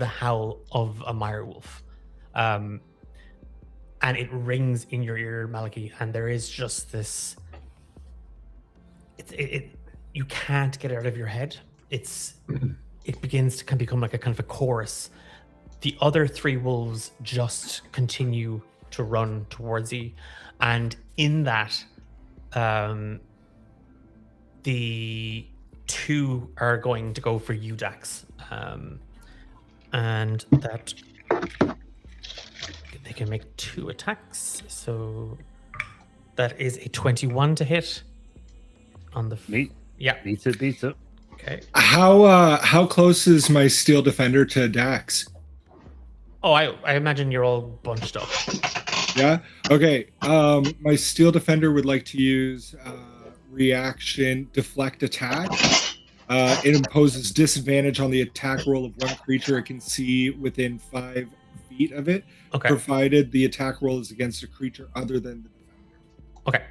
howl of a mirewolf, and it rings in your ear, Maliki. And there is just this. You can't get it out of your head. It begins to become like a kind of a chorus. The other 3 wolves just continue to run towards you, and in that, the 2 are going to go for you, Dax, and that they can make 2 attacks. So that is a 21 to hit on the. Yeah. Beats it. Okay. How close is my steel defender to Dax? Oh, I imagine you're all bunched up. Yeah. Okay. My steel defender would like to use reaction deflect attack. It imposes disadvantage on the attack roll of one creature it can see within 5 feet of it, Okay. provided the attack roll is against a creature other than the defender. Okay.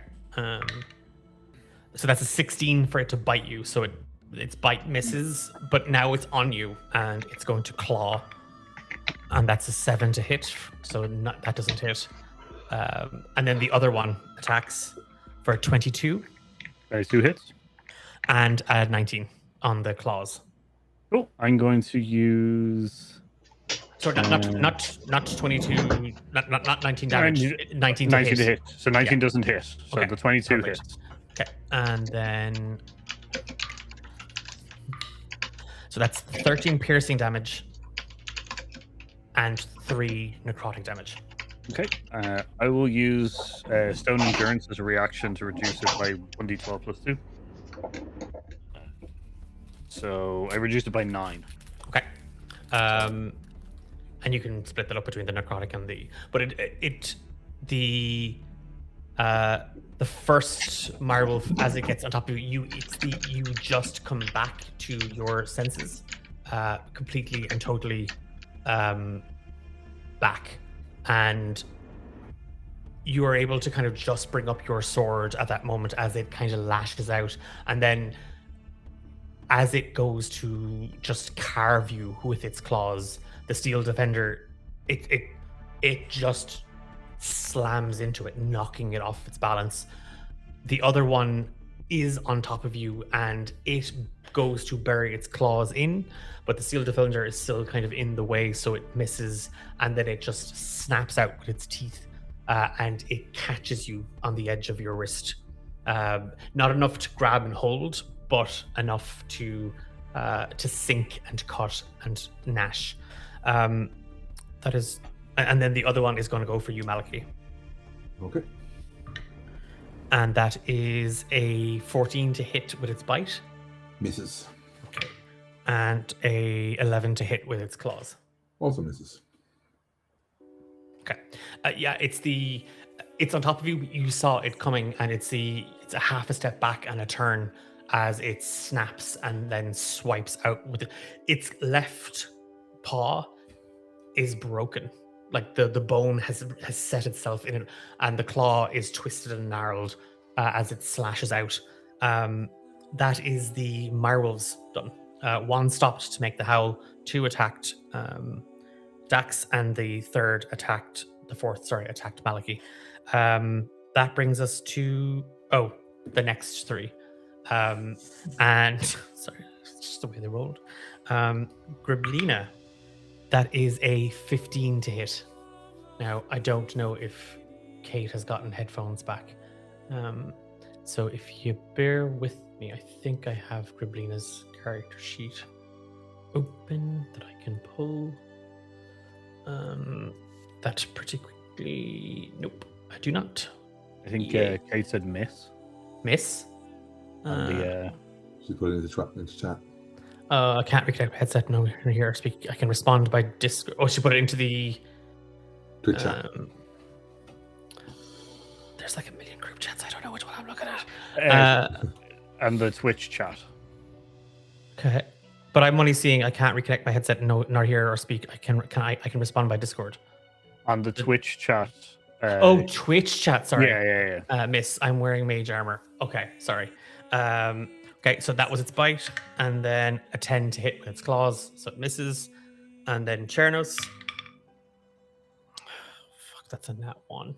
So that's a 16 for it to bite you. So its bite misses, but now it's on you and it's going to claw. And that's a 7 to hit. So that doesn't hit. And then the other one attacks for 22. There's 2 hits. And 19 on the claws. Cool. I'm going to use. Sorry, not 22, not 19 damage. 19 to 19 to hit. So 19 Yeah. doesn't hit. So Okay, the 22 perfect. hits. Okay, and then so that's 13 piercing damage and 3 necrotic damage. Okay. I will use Stone Endurance as a reaction to reduce it by 1d12 plus 2. So I reduced it by 9. Okay, and you can split that up between the necrotic and the. But the first Mirewolf, as it gets on top of you, you just come back to your senses, completely and totally back, and you are able to kind of just bring up your sword at that moment as it kind of lashes out, and then as it goes to just carve you with its claws, the steel defender, it just slams into it, knocking it off its balance. The other one is on top of you and it goes to bury its claws in, but the steel defender is still kind of in the way, so it misses, and then it just snaps out with its teeth, and it catches you on the edge of your wrist, Not enough to grab and hold, but enough to sink and cut and gnash. That is, and then the other one is going to go for you, Malachi. Okay. And that is a 14 to hit with its bite. Misses. Okay. And a 11 to hit with its claws. Also misses. Okay. Yeah, it's on top of you. You saw it coming, and it's a half a step back and a turn as it snaps and then swipes out with it. Its left paw is broken. Like the bone has set itself in it, and the claw is twisted and gnarled as it slashes out. That is the Mirewolves done. One stopped to make the howl. Two attacked Dax, and the fourth attacked Malachi. That brings us to the next three. And sorry, it's just the way they rolled. Griblina. That is a 15 to hit. Now, I don't know if Kate has gotten headphones back. So if you bear with me, I think I have Griblina's character sheet open that I can pull. That particularly... Nope, I do not. I think Kate said miss. Miss? And She put it in the chat. I can't reconnect my headset. No, here. Speak. I can respond by Discord. Oh, she put it into the Twitch chat. There's like a million group chats. I don't know which one I'm looking at. And the Twitch chat. Okay, but I'm only seeing. I can't reconnect my headset. No, not hear or speak. I can respond by Discord. On the Twitch chat. Twitch chat. Sorry. Yeah. Miss, I'm wearing mage armor. Okay, sorry. Okay, so that was its bite, and then a 10 to hit with its claws, so it misses. And then Chernos. Fuck, that's a nat 1.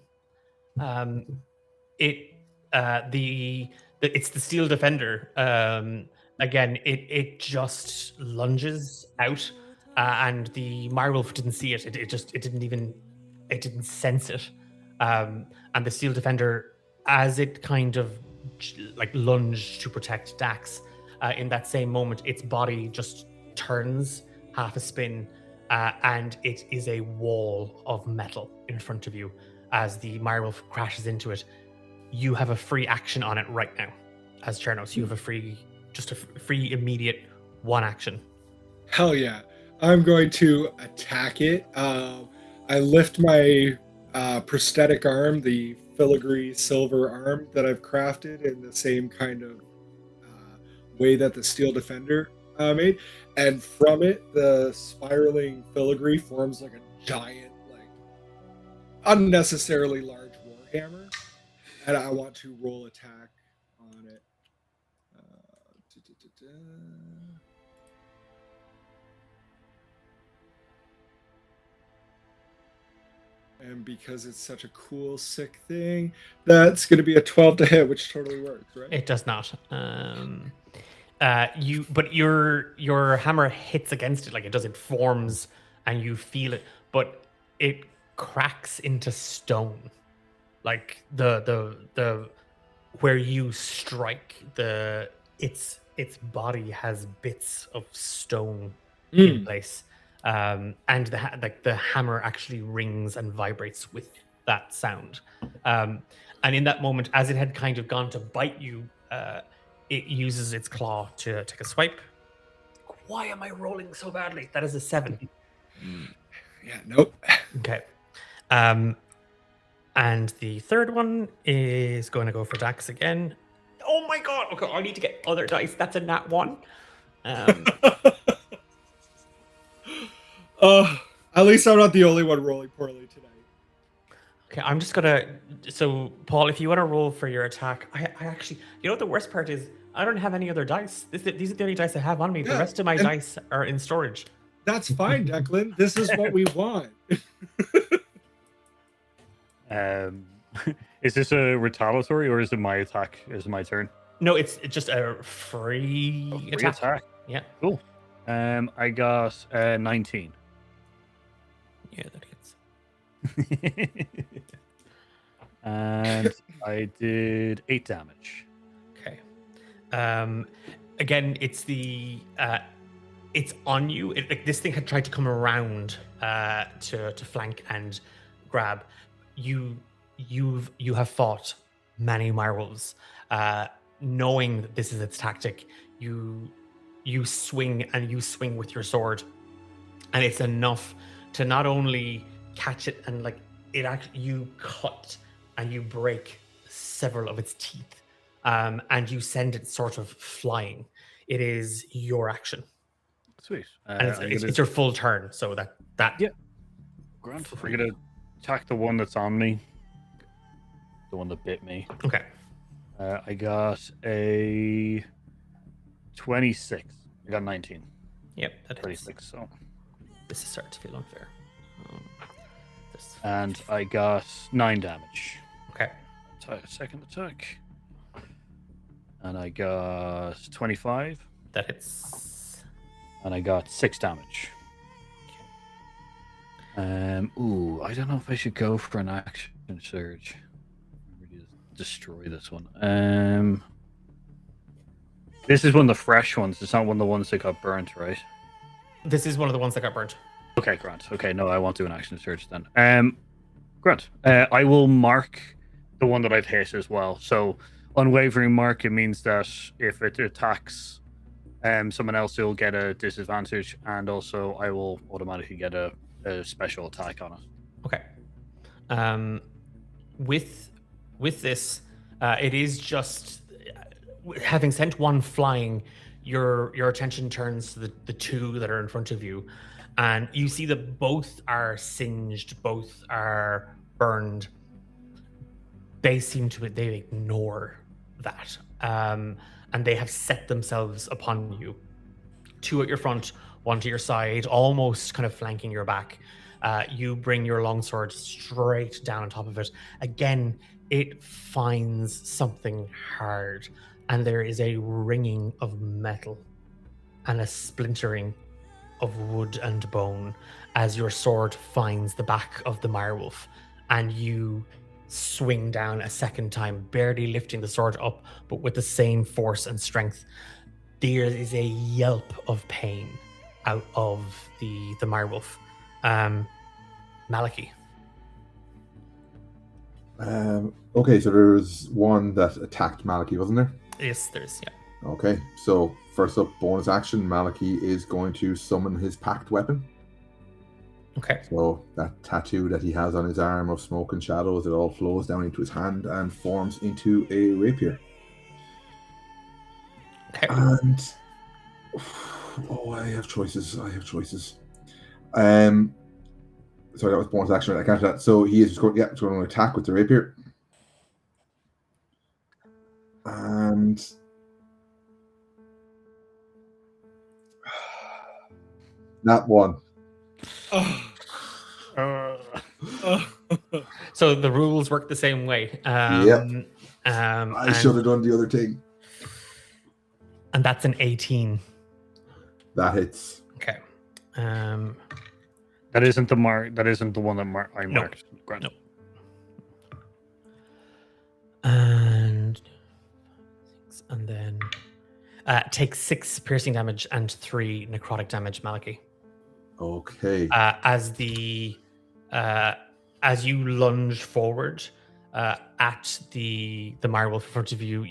It's the Steel Defender. Again, it just lunges out, and the Mirewolf didn't see it. It didn't sense it. And the Steel Defender, as it kind of like lunged to protect Dax, in that same moment, its body just turns half a spin, and it is a wall of metal in front of you as the Mirewolf crashes into it. You have a free action on it right now, as Chernos. You have a free immediate one action. Hell yeah. I'm going to attack it. I lift my prosthetic arm, the filigree silver arm that I've crafted in the same kind of way that the Steel Defender made. And from it, the spiraling filigree forms like a giant, like unnecessarily large warhammer. And I want to roll attack on it. And because it's such a cool, sick thing, that's going to be a 12 to hit, which totally works, right? It does not. But your hammer hits against it like it does. It forms, and you feel it, but it cracks into stone. Like the where you strike, its body has bits of stone in place. And the hammer actually rings and vibrates with that sound. And in that moment, as it had kind of gone to bite you, it uses its claw to take a swipe. Why am I rolling so badly? That is a 7. Yeah, nope. Okay. And the third one is going to go for Dax again. Oh my god! Okay, I need to get other dice. That's a nat 1. At least I'm not the only one rolling poorly today. Okay, I'm just gonna. So, Paul, if you want to roll for your attack, I actually, you know what the worst part is? I don't have any other dice. These are the only dice I have on me. Yeah, the rest of my dice are in storage. That's fine, Declan. This is what we want. Is this a retaliatory, or is it my attack? Is it my turn? No, it's just a free attack. Yeah. Cool. I got 19. Yeah, that hits. And I did 8 damage. Okay. Again, it's it's on you. Like this thing had tried to come around to flank and grab. You have fought many werewolves. Knowing that this is its tactic, you swing with your sword, and it's enough to not only catch it and like it actually you cut and you break several of its teeth, and you send it sort of flying. It is your action, Sweet. and it's your full turn. So that Yeah. Grant, I'm gonna attack the one that's on me, the one that bit me. Okay. I got a 26. I got 19. Yep, that hits. 26. So. This is starting to feel unfair. And I got 9 damage. Okay. Second attack. And I got 25. That hits. And I got 6 damage. Ooh, I don't know if I should go for an action surge. Really destroy this one. This is one of the fresh ones. It's not one of the ones that got burnt, right? This is one of the ones that got burnt. Okay, Grant. Okay, no, I won't do an action surge then. Grant, I will mark the one that I've hit as well. So, unwavering mark, it means that if it attacks someone else, it'll get a disadvantage, and also I will automatically get a special attack on it. Okay. With this, it is just having sent one flying. Your attention turns to the two that are in front of you, and you see that both are singed, both are burned. They ignore that, and they have set themselves upon you. 2 at your front, 1 to your side, almost kind of flanking your back. You bring your longsword straight down on top of it. Again, it finds something hard, and there is a ringing of metal and a splintering of wood and bone as your sword finds the back of the direwolf, and you swing down a second time, barely lifting the sword up, but with the same force and strength. There is a yelp of pain out of the direwolf. Malachi. Okay, so there's one that attacked Malachi, wasn't there? Yes, there's, yeah. Okay, so first up, bonus action, Malachi is going to summon his packed weapon. Okay. So that tattoo that he has on his arm of smoke and shadows, it all flows down into his hand and forms into a rapier. Okay. And I have choices. Sorry, that was bonus action. I can't do that. So he is just going to attack with the rapier. And that one. So the rules work the same way. Yep. I should have done the other thing. And that's an 18. That hits. Okay. That isn't the mark. That isn't the one that I marked. No. And then take 6 piercing damage and 3 necrotic damage, Malachi. Okay. As you lunge forward at the direwolf in front of you,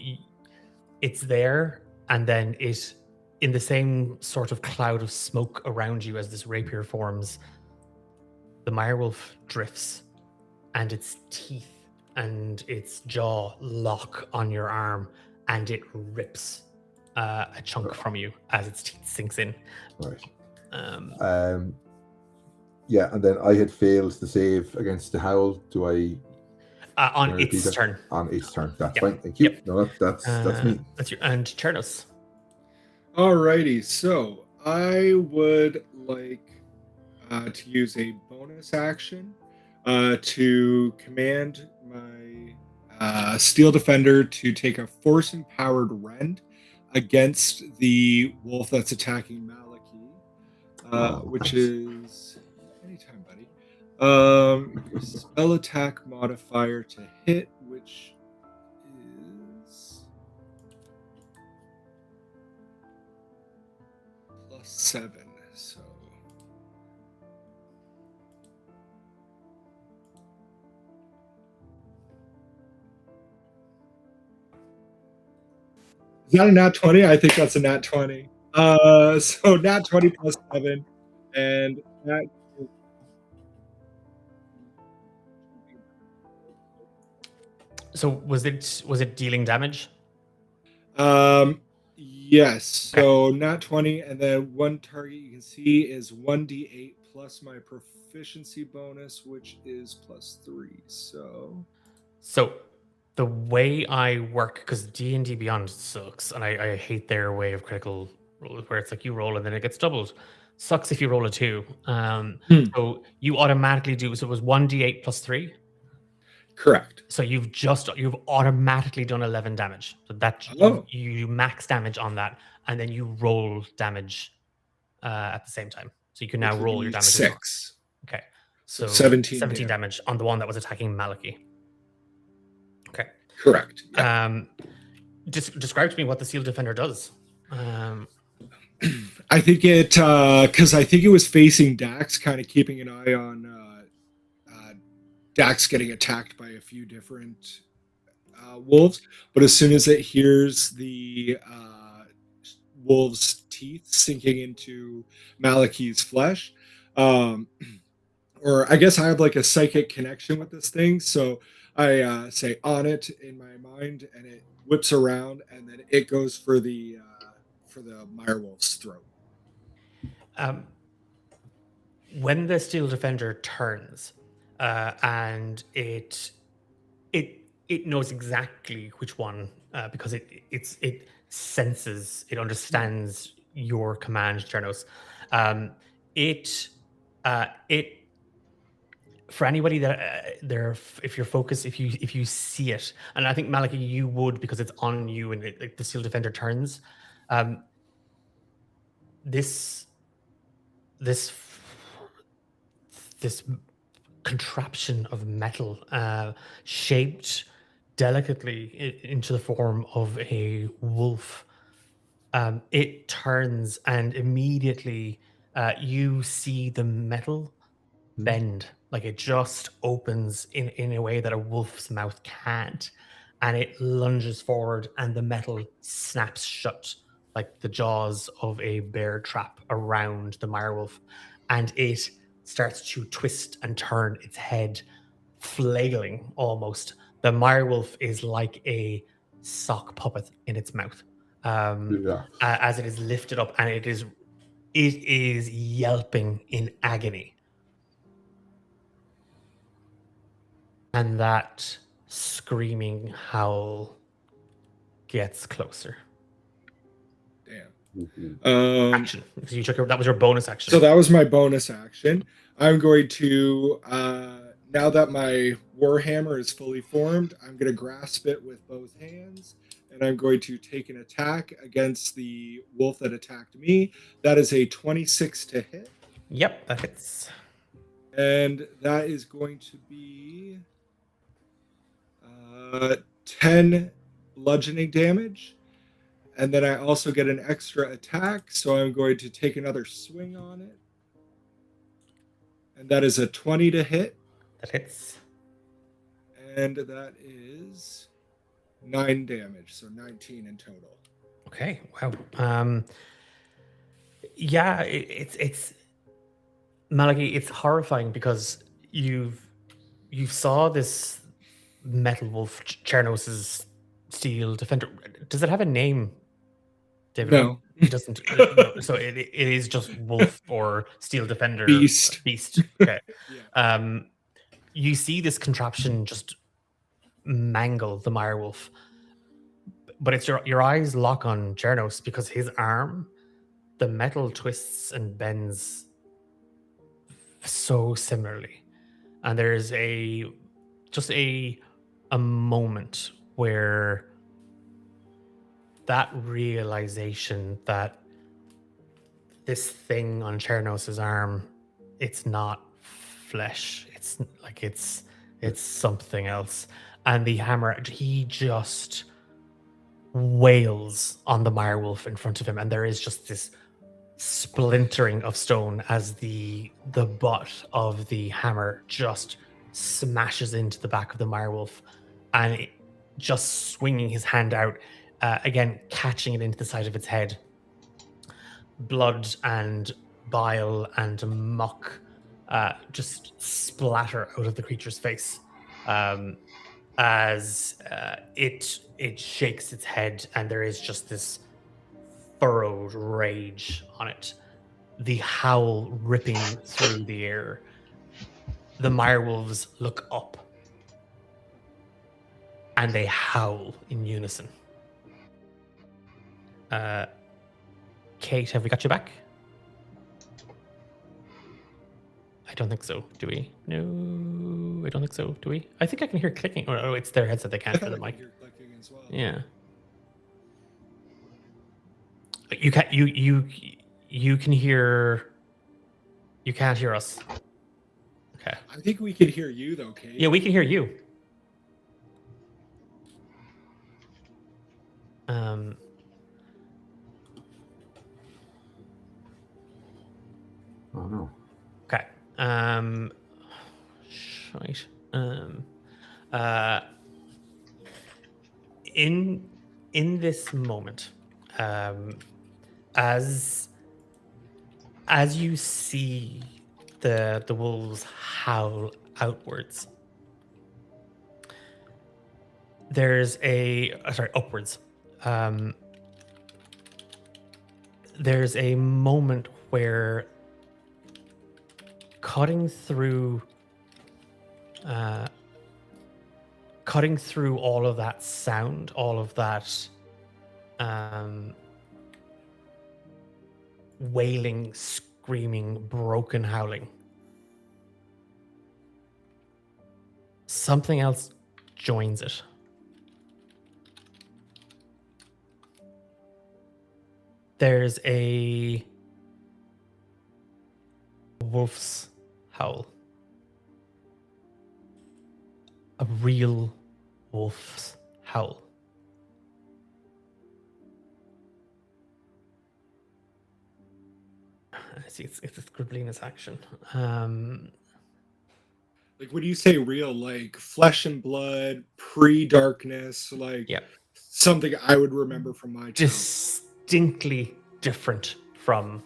it's there, and then it, in the same sort of cloud of smoke around you as this rapier forms, the direwolf drifts, and its teeth and its jaw lock on your arm, and it rips a chunk from you as its teeth sinks in. Right. Yeah, and then I had failed the save against the howl. Do I? On its turn. On its turn. That's fine. Thank you. Yep. No, that's me. That's your and Chernos. Alrighty, so I would like to use a bonus action to command my Steel Defender to take a force-empowered rend against the wolf that's attacking Malachi, which is anytime, buddy. Spell attack modifier to hit, which is +7. So is that a nat 20? I think that's a nat 20. So nat 20 +7, and that is So was it dealing damage? yes. So nat 20, and then one target you can see is 1d8 plus my proficiency bonus, which is +3. So the way I work, because D&D Beyond sucks, and I hate their way of critical roll, where it's like you roll and then it gets doubled. Sucks if you roll a 2. So you automatically do. So it was 1d8 +3. Correct. So you've automatically done 11 damage. So that Oh. you max damage on that, and then you roll damage at the same time. So you can now Which would roll be your damage as well. 6. Okay. So So 17 damage on the one that was attacking Maliki. Okay. Correct. Yeah. Describe to me what the Seal Defender does. I think it because I think it was facing Dax, kind of keeping an eye on Dax getting attacked by a few different wolves. But as soon as it hears the wolves' teeth sinking into Malachi's flesh, or I guess I have like a psychic connection with this thing, so I say on it in my mind, and it whips around, and then it goes for the direwolf's throat. When the Steel Defender turns, and it knows exactly which one, because it senses, it understands your command, Chernos. It for anybody that if you're focused, if you see it, and I think Maliki, you would, because it's on you, and like the Steel Defender turns. This contraption of metal, shaped delicately into the form of a wolf. It turns, and immediately you see the metal bend, like it just opens in a way that a wolf's mouth can't, and it lunges forward, and the metal snaps shut like the jaws of a bear trap around the direwolf, and it starts to twist and turn its head, flailing almost. The direwolf is like a sock puppet in its mouth, as it is lifted up, and it is yelping in agony. And that screaming howl gets closer. Damn. Action. So you took that was your bonus action. So that was my bonus action. I'm going to now that my warhammer is fully formed, I'm going to grasp it with both hands, and I'm going to take an attack against the wolf that attacked me. That is a 26 to hit. Yep, that hits. And that is going to be 10 bludgeoning damage. And then I also get an extra attack, so I'm going to take another swing on it. And that is a 20 to hit. That hits. And that is 9 damage, so 19 in total. Okay, wow. Yeah, it's Maliki, it's horrifying because you saw this metal wolf, Chernos's Steel Defender. Does it have a name, David? No. It doesn't. No. So it is just wolf or Steel Defender. Beast. Okay. Yeah. You see this contraption just mangle the direwolf, but it's your eyes lock on Chernos, because his arm, the metal twists and bends so similarly, and there's a moment where that realization that this thing on Chernos's arm, it's not flesh. It's like it's something else. And the hammer, he just wails on the direwolf in front of him, and there is just this splintering of stone as the butt of the hammer just smashes into the back of the direwolf, and it, just swinging his hand out, again catching it into the side of its head. Blood and bile and muck just splatter out of the creature's face as it shakes its head, and there is just this furrowed rage on it. The howl ripping through the air. The direwolves look up, and they howl in unison. Kate, have we got you back? I don't think so. Do we? No, I don't think so. Do we? I think I can hear clicking. Oh, it's their headset. They can't hear the mic. Well. Yeah. You can you can hear. You can't hear us. Okay. I think we can hear you though, Kate. Yeah, we can hear you. Oh no. Okay. Shite. In this moment, as you see the wolves howl outwards, there's upwards. There's a moment where cutting through all of that sound, all of that wailing, screaming, broken howling, something else joins it. There's a wolf's howl. A real wolf's howl. I see it's a scribbliness action. Like when you say real, like flesh and blood, pre-darkness, like something I would remember from my childhood. Distinctly different from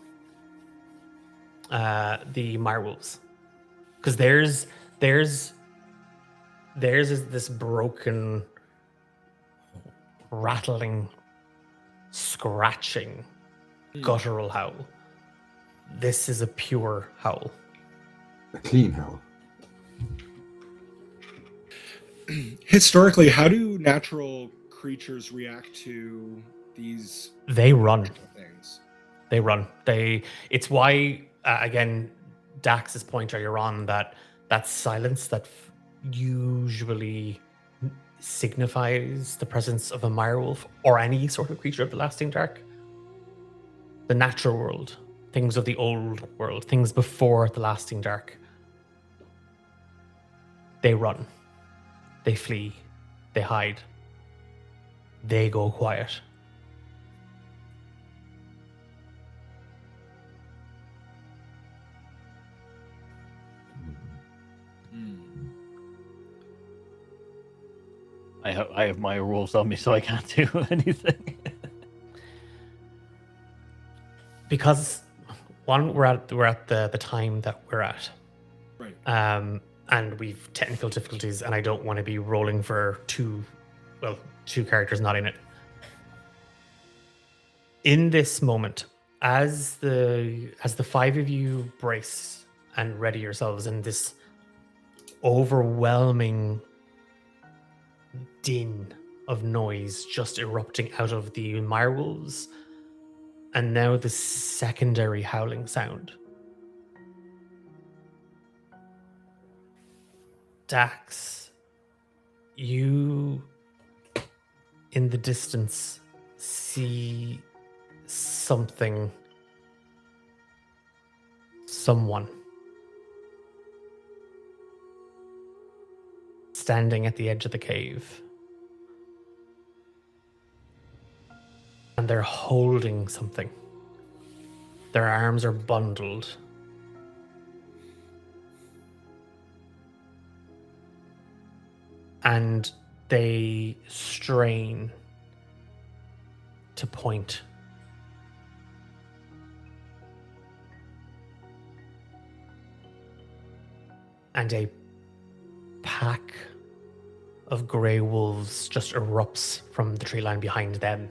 the direwolves, because theirs is this broken, rattling, scratching, guttural howl. This is a pure howl. A clean howl. Historically, how do natural creatures react to these They run. things? They run. It's why again, Dax's point earlier on that silence that usually signifies the presence of a direwolf or any sort of creature of the lasting dark. The natural world, things of the old world, things before the lasting dark. They run. They flee. They hide. They go quiet. I have my rules on me, so I can't do anything. Because one, we're at the time that we're at, Right. and we've technical difficulties, and I don't want to be rolling for two characters not in it. In this moment, as the five of you brace and ready yourselves in this overwhelming din of noise just erupting out of the direwolves, and now the secondary howling sound. Dax, you in the distance see someone standing at the edge of the cave. And they're holding something. Their arms are bundled. And they strain to point. And a pack of grey wolves just erupts from the tree line behind them.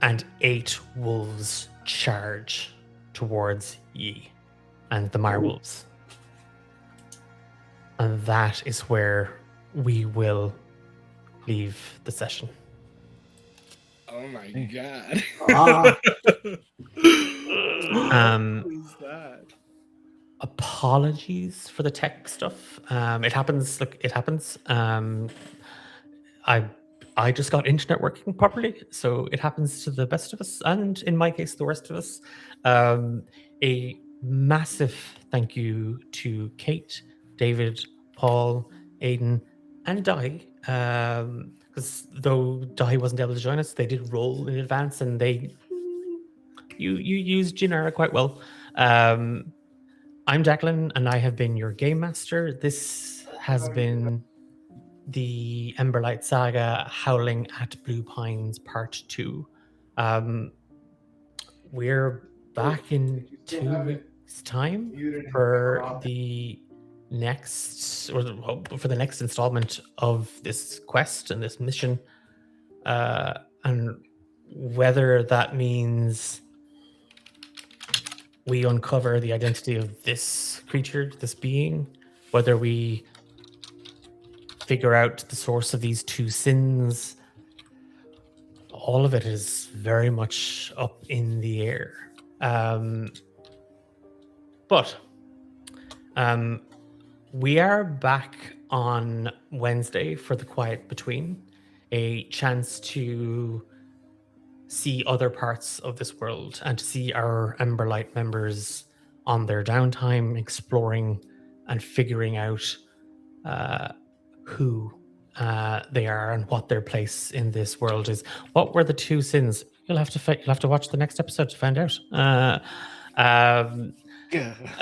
And 8 wolves charge towards ye and the Mirewolves. And that is where we will leave the session. Oh my god. Um, What is that? Apologies for the tech stuff. It happens. Look, it happens. I just got internet working properly, so it happens to the best of us, and in my case, the worst of us. A massive thank you to Kate, David, Paul, Aidan, and Di. Because though Di wasn't able to join us, they did roll in advance, and you used Jinara quite well. I'm Declan, and I have been your game master. This has been the Emberlight Saga Howling at Blue Pines Part 2. We're back in 2 weeks' time for the next, for the next installment of this quest and this mission. And whether that means we uncover the identity of this creature, this being, whether we figure out the source of these 2 sins, all of it is very much up in the air. But we are back on Wednesday for the Quiet Between, a chance to see other parts of this world and to see our Emberlight members on their downtime exploring and figuring out who they are and what their place in this world is. What were the 2 sins? You'll have to watch the next episode to find out.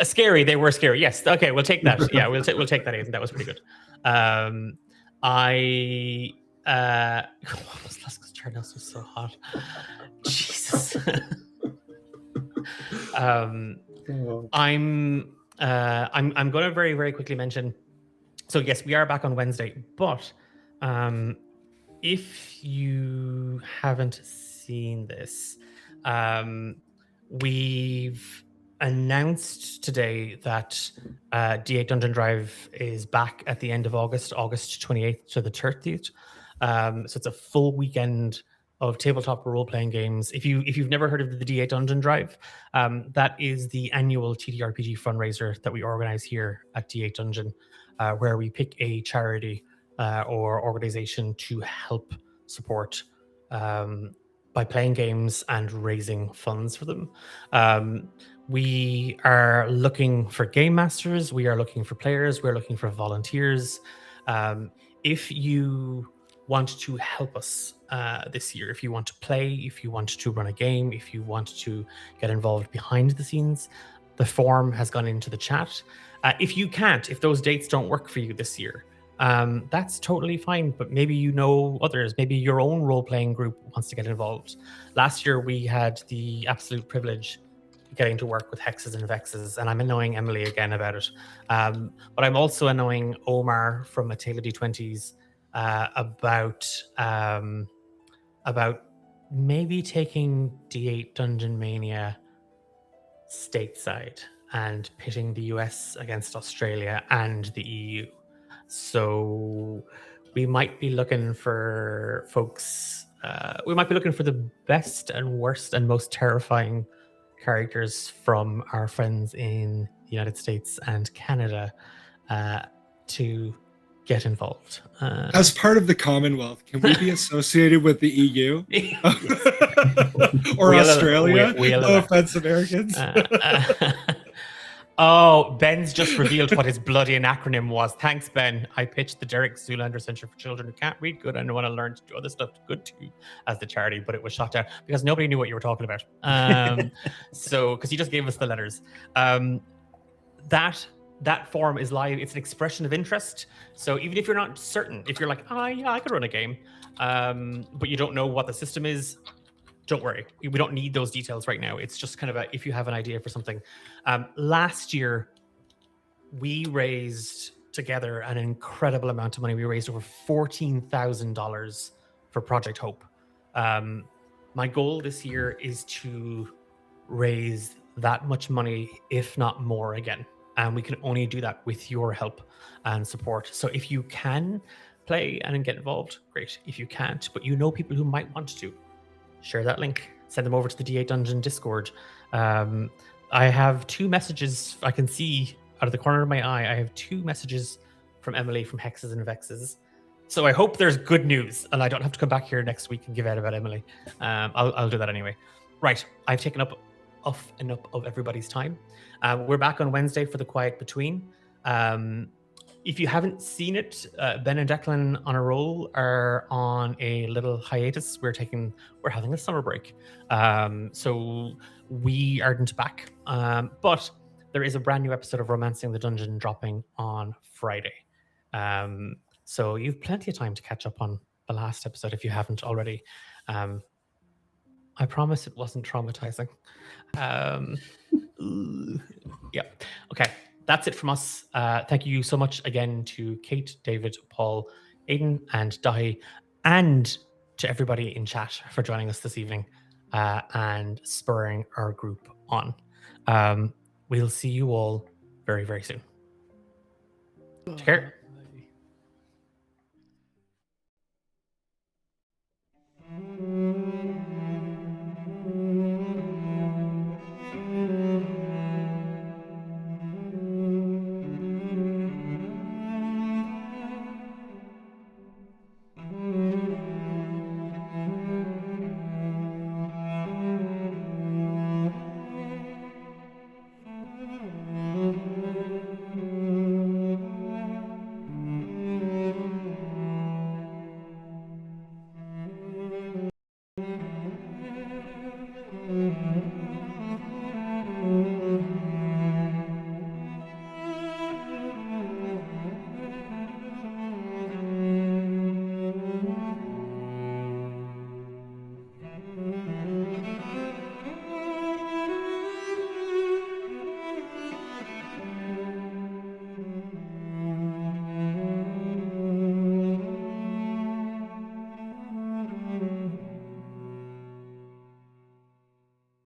Scary. They were scary. Yes. Okay. We'll take that. Yeah. We'll take that. Aidan. That was pretty good. Charnos was so hot. Jesus. I'm going to very, very quickly mention. So yes, we are back on Wednesday, but if you haven't seen this, we've announced today that D8 Dungeon Drive is back at the end of August 28th to the 30th. So it's a full weekend of tabletop role-playing games. If you've never heard of the D8 Dungeon Drive, that is the annual TTRPG fundraiser that we organize here at D8 Dungeon, where we pick a charity or organization to help support by playing games and raising funds for them. We are looking for game masters. We are looking for players. We're looking for volunteers. If you want to help us this year, if you want to play, if you want to run a game, if you want to get involved behind the scenes, the form has gone into the chat. If you can't, if those dates don't work for you this year, that's totally fine, but maybe you know others, maybe your own role-playing group wants to get involved. Last year we had the absolute privilege getting to work with Hexes and Vexes, and I'm annoying Emily again about it. But I'm also annoying Omar from A Tale of D20s about maybe taking D8 Dungeon Mania stateside and pitting the US against Australia and the EU. So we might be looking for folks, we might be looking for the best and worst and most terrifying characters from our friends in the United States and Canada to get involved. As part of the Commonwealth, can we be associated with the EU? Or Australia? No offense, Americans. Oh, Ben's just revealed what his bloody acronym was. Thanks, Ben. I pitched the Derek Zoolander Center for Children Who Can't Read Good and want to learn to do other stuff good too as the charity, but it was shot down because nobody knew what you were talking about. So, because he just gave us the letters. That form is live. It's an expression of interest. So even if you're not certain, if you're like, yeah, I could run a game, but you don't know what the system is, don't worry. We don't need those details right now. It's just kind of if you have an idea for something. Last year, we raised together an incredible amount of money. We raised over $14,000 for Project Hope. My goal this year is to raise that much money, if not more again. And we can only do that with your help and support. So if you can play and get involved, great. If you can't, but you know people who might want to, share that link. Send them over to the D8 Dungeon Discord. I have 2 messages I can see out of the corner of my eye. I have 2 messages from Emily from Hexes and Vexes. So I hope there's good news and I don't have to come back here next week and give out about Emily. I'll do that anyway. Right, I've taken up enough of everybody's time. We're back on Wednesday for the Quiet Between. If you haven't seen it, Ben and Declan on a roll are on a little hiatus. We're having a summer break. So we aren't back. But there is a brand new episode of Romancing the Dungeon dropping on Friday. So you've plenty of time to catch up on the last episode if you haven't already. I promise it wasn't traumatizing. Yeah. Okay. That's it from us. Thank you so much again to Kate, David, Paul, Aidan, and Dahi, and to everybody in chat for joining us this evening and spurring our group on. We'll see you all very, very soon. Take care.